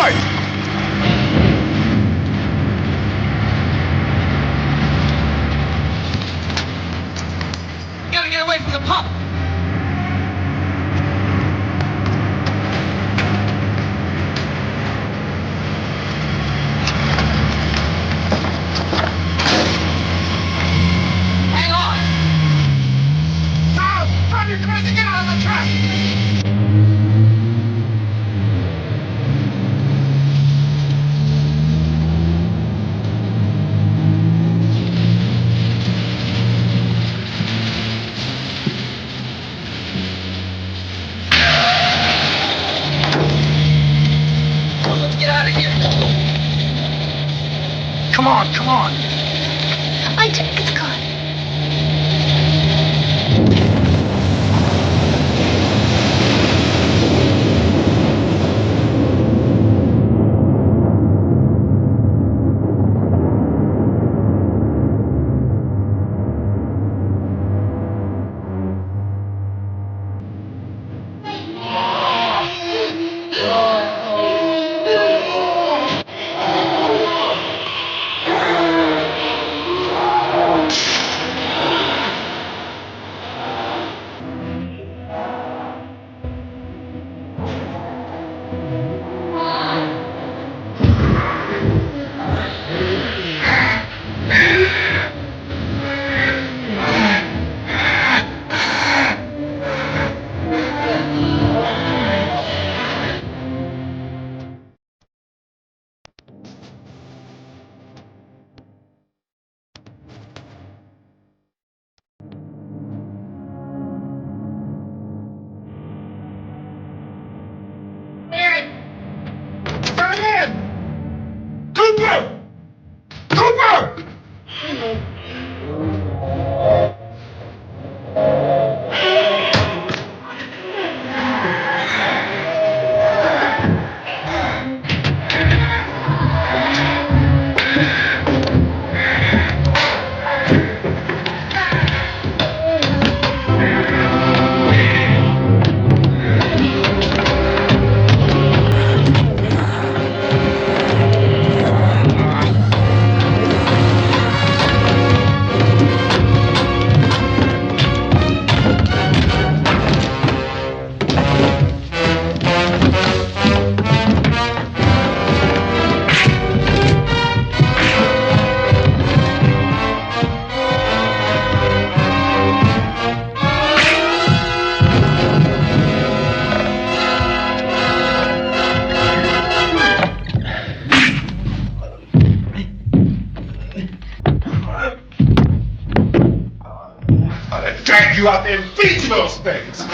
Boy! Gotta get away from the pump. Hang on. Now, stop your crazy, get out of the truck. Let's get out of here. Come on, come on. It's gone. Cooper! Cooper! Drag you out there and feed you those things.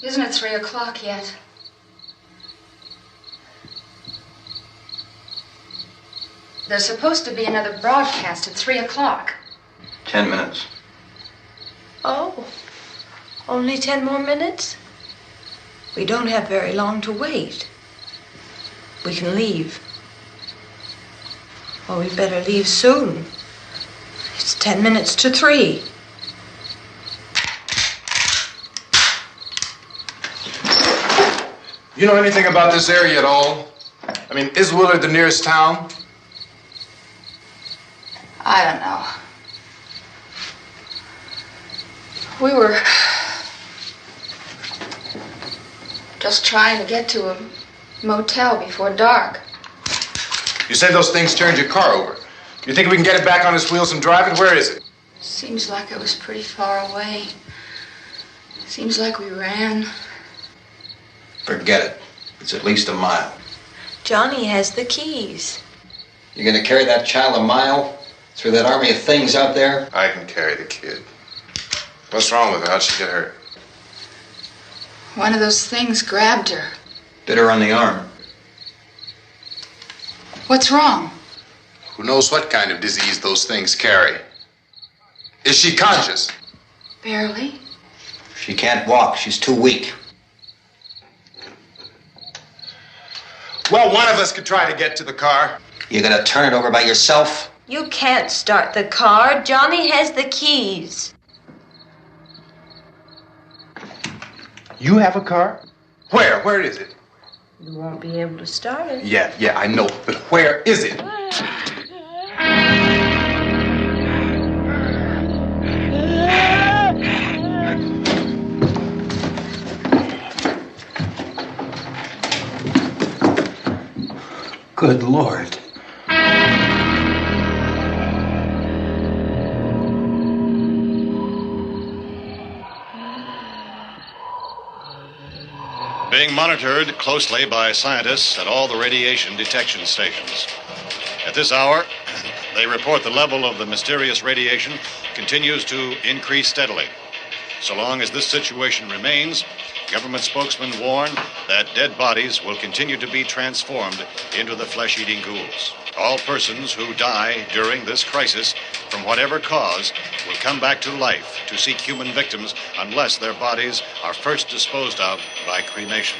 Isn't it 3 o'clock yet? There's supposed to be another broadcast at 3 o'clock. 10 minutes. Oh, only 10 more minutes? We don't have very long to wait. we can leave. Well, we better leave soon. It's 10 minutes to 3. You know anything about this area at all? I mean, is Willard the nearest town? I don't know. We were just trying to get to a motel before dark. You said those things turned your car over. You think we can get it back on its wheels and drive it? Where is it? Seems like it was pretty far away. Seems like we ran. Forget it. It's at least a mile. Johnny has the keys. You gonna carry that child a mile through that army of things out there? I can carry the kid. What's wrong with her? How'd she get hurt? One of those things grabbed her. Bit her on the arm. What's wrong? Who knows what kind of disease those things carry? Is she conscious? Barely. She can't walk. She's too weak. Well, one of us could try to get to the car. You gonna turn it over by yourself? You can't start the car. Johnny has the keys. You have a car? Where? Where is it? You won't be able to start it. Yeah, I know. But where is it? Good Lord. Being monitored closely by scientists at all the radiation detection stations. At this hour, they report the level of the mysterious radiation continues to increase steadily. So long as this situation remains, government spokesmen warn that dead bodies will continue to be transformed into the flesh-eating ghouls. All persons who die during this crisis, from whatever cause, will come back to life to seek human victims unless their bodies are first disposed of by cremation.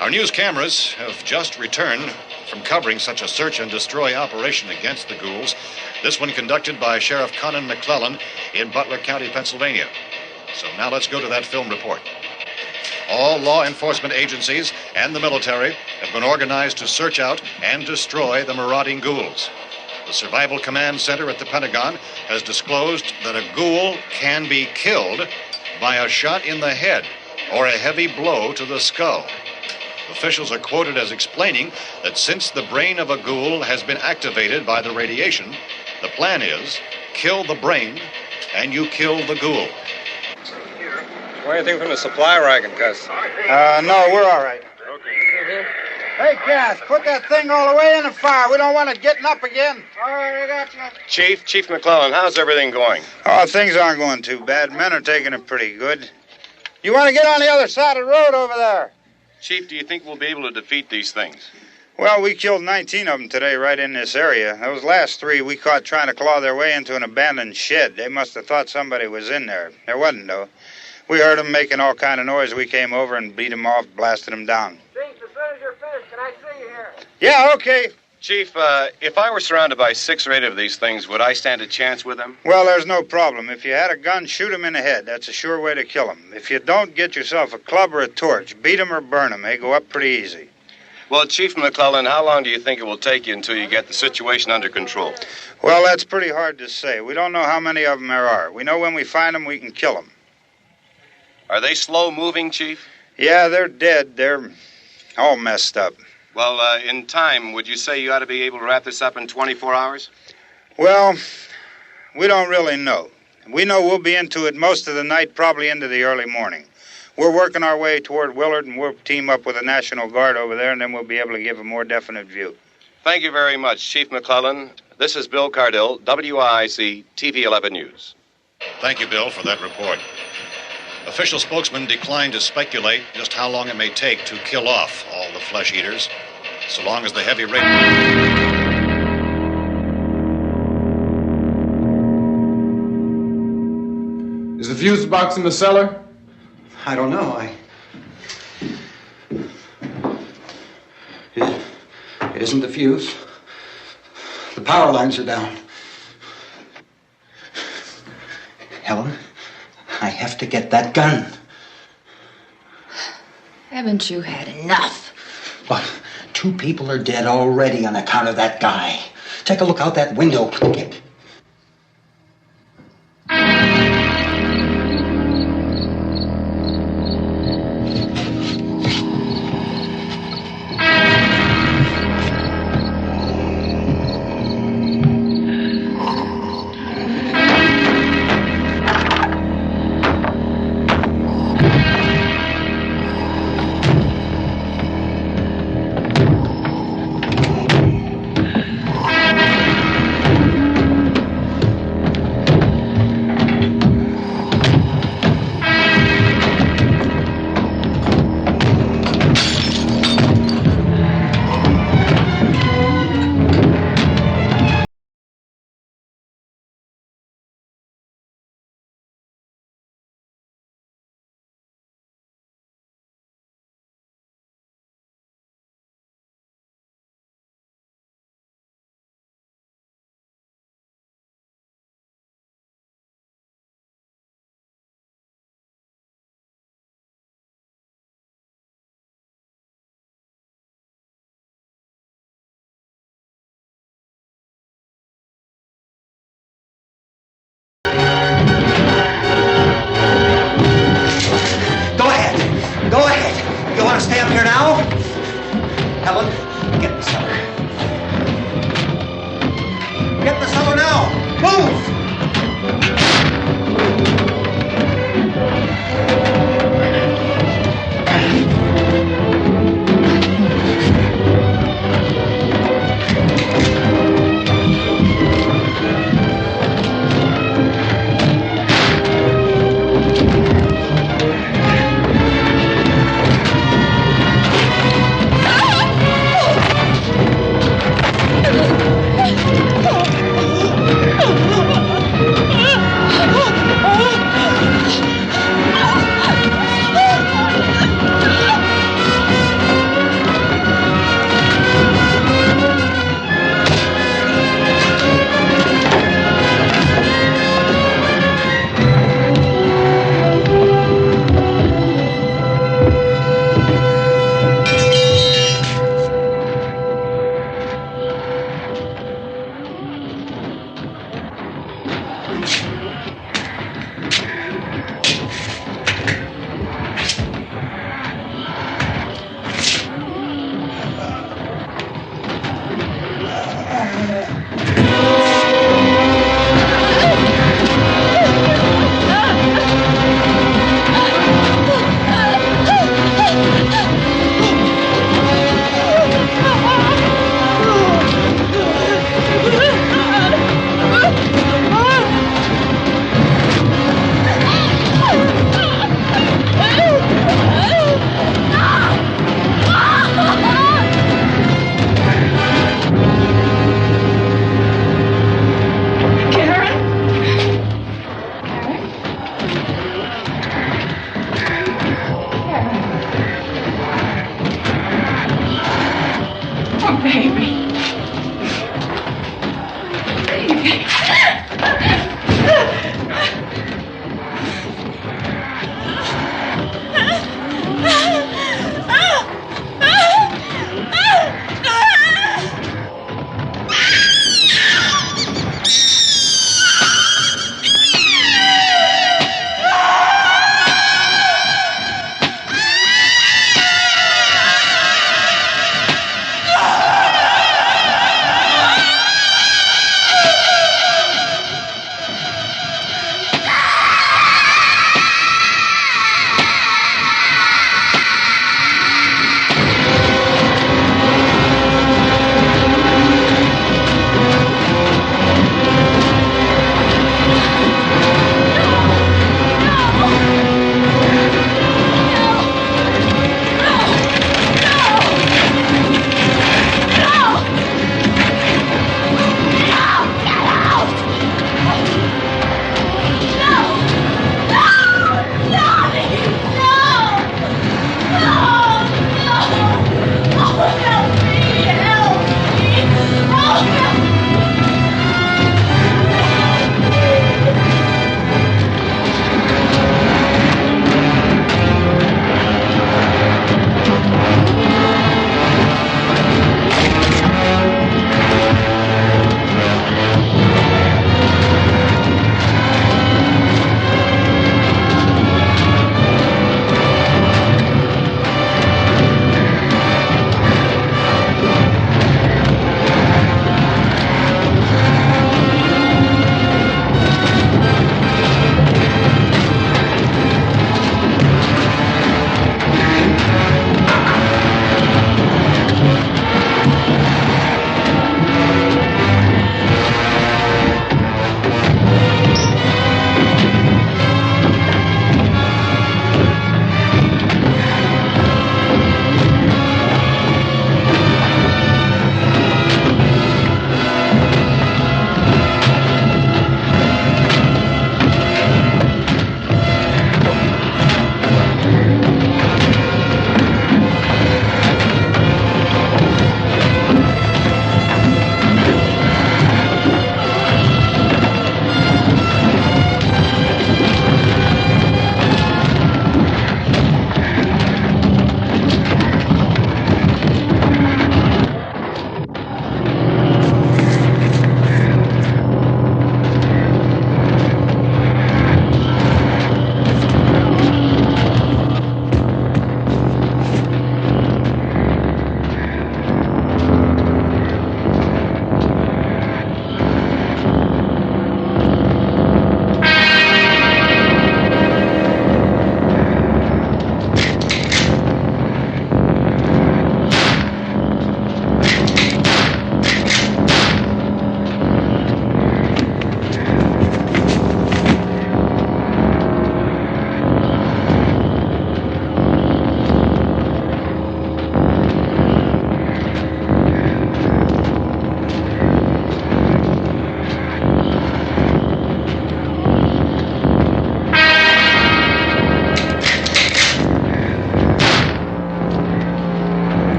Our news cameras have just returned from covering such a search and destroy operation against the ghouls, this one conducted by Sheriff Conan McClellan in Butler County, Pennsylvania. So now let's go to that film report. All law enforcement agencies and the military have been organized to search out and destroy the marauding ghouls. The Survival Command Center at the Pentagon has disclosed that a ghoul can be killed by a shot in the head or a heavy blow to the skull. Officials are quoted as explaining that since the brain of a ghoul has been activated by the radiation, the plan is kill the brain and you kill the ghoul. Anything from the supply wagon, Gus? No, we're all right. Okay. Hey, Cass, put that thing all the way in the fire. We don't want it getting up again. All right, I got you. Chief McClellan, how's everything going? Oh, things aren't going too bad. Men are taking it pretty good. You want to get on the other side of the road over there? Chief, do you think we'll be able to defeat these things? Well, we killed 19 of them today right in this area. Those last 3 we caught trying to claw their way into an abandoned shed. They must have thought somebody was in there. There wasn't, though. We heard them making all kind of noise. We came over and beat them off, blasted them down. Chief, as soon as you're finished, can I see you here? Yeah, okay. Chief, if I were surrounded by 6 or 8 of these things, would I stand a chance with them? Well, there's no problem. If you had a gun, shoot them in the head. That's a sure way to kill them. If you don't, get yourself a club or a torch. Beat them or burn them. They go up pretty easy. Well, Chief McClellan, how long do you think it will take you until you get the situation under control? Well, that's pretty hard to say. We don't know how many of them there are. We know when we find them, we can kill them. Are they slow-moving, Chief? Yeah, they're dead. They're all messed up. Well, in time, would you say you ought to be able to wrap this up in 24 hours? Well, we don't really know. We know we'll be into it most of the night, probably into the early morning. We're working our way toward Willard, and we'll team up with the National Guard over there, and then we'll be able to give a more definite view. Thank you very much, Chief McClellan. This is Bill Cardill, WIC TV 11 News. Thank you, Bill, for that report. Official spokesmen declined to speculate just how long it may take to kill off all the flesh eaters, so long as the heavy rain... Is the fuse box in the cellar? I don't know. It isn't the fuse. The power lines are down. Helen, I have to get that gun. Haven't you had enough? But 2 people are dead already on account of that guy. Take a look out that window. Get... Go ahead. You want to stay up here now? Helen, get the cellar. Get the cellar now. Move!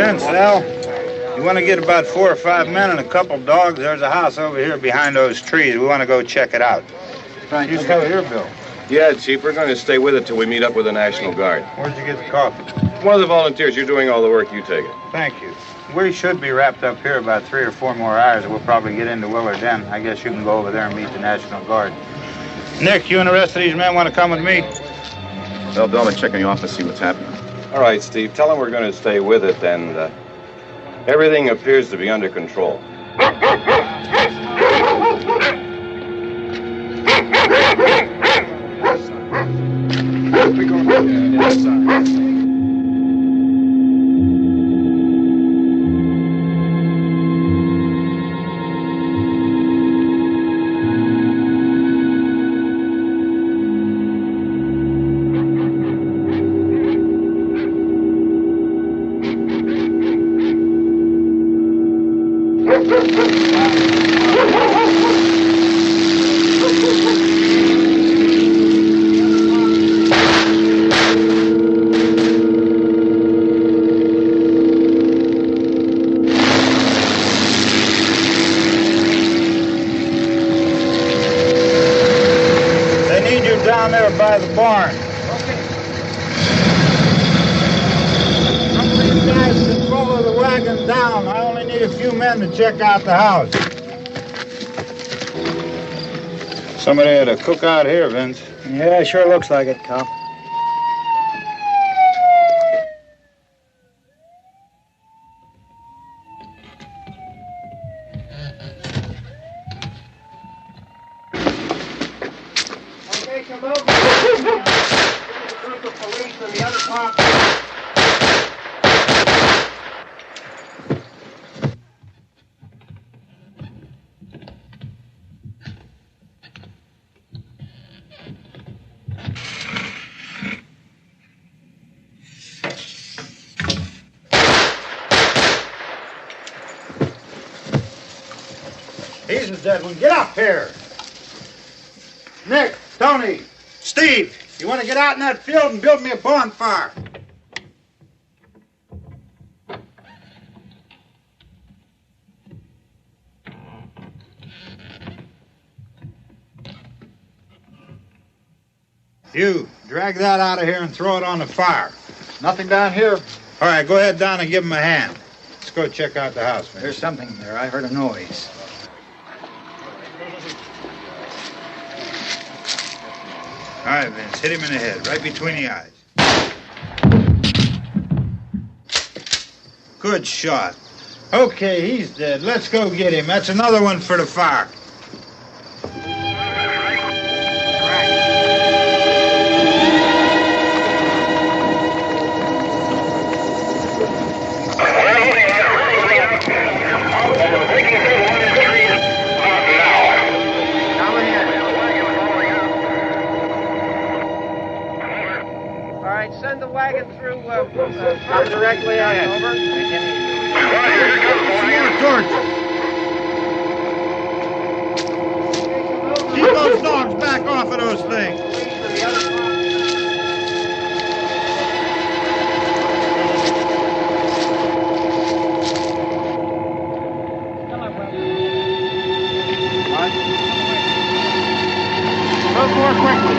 Vince, Al, you want to get about 4 or 5 men and a couple dogs? There's a house over here behind those trees. We want to go check it out. Right. You still here, Bill? Yeah, Chief, we're going to stay with it till we meet up with the National Guard. Where'd you get the coffee? One of the volunteers. You're doing all the work. You take it. Thank you. We should be wrapped up here about 3 or 4 more hours. We'll probably get into Willard then. I guess you can go over there and meet the National Guard. Nick, you and the rest of these men want to come with me? Well, Bill, I'm checking the office, see what's happening. All right, Steve. Tell them we're going to stay with it, and everything appears to be under control. We're going inside. Down there by the barn. Some of these guys can follow the wagon down. I only need a few men to check out the house. Somebody had a cookout here, Vince. Yeah, it sure looks like it, Cal. He's the dead one. Get up here. Nick, Tony, Steve, you want to get out in that field and build me a bonfire? You, drag that out of here and throw it on the fire. Nothing down here. All right, go ahead down and give him a hand. Let's go check out the house, man. There's something there. I heard a noise. All right, Vince, hit him in the head, right between the eyes. Good shot. Okay, he's dead. Let's go get him. That's another one for the fire. Send the wagon through directly out. Over. More torches. Keep those dogs back off of those things. Move more quickly.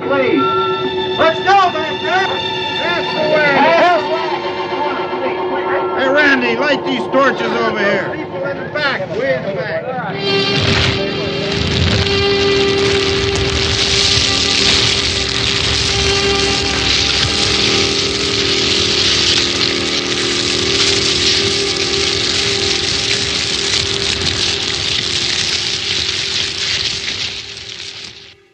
Please. Let's go, back there. Hey, Randy, light these torches over here. People in the back, way in the back.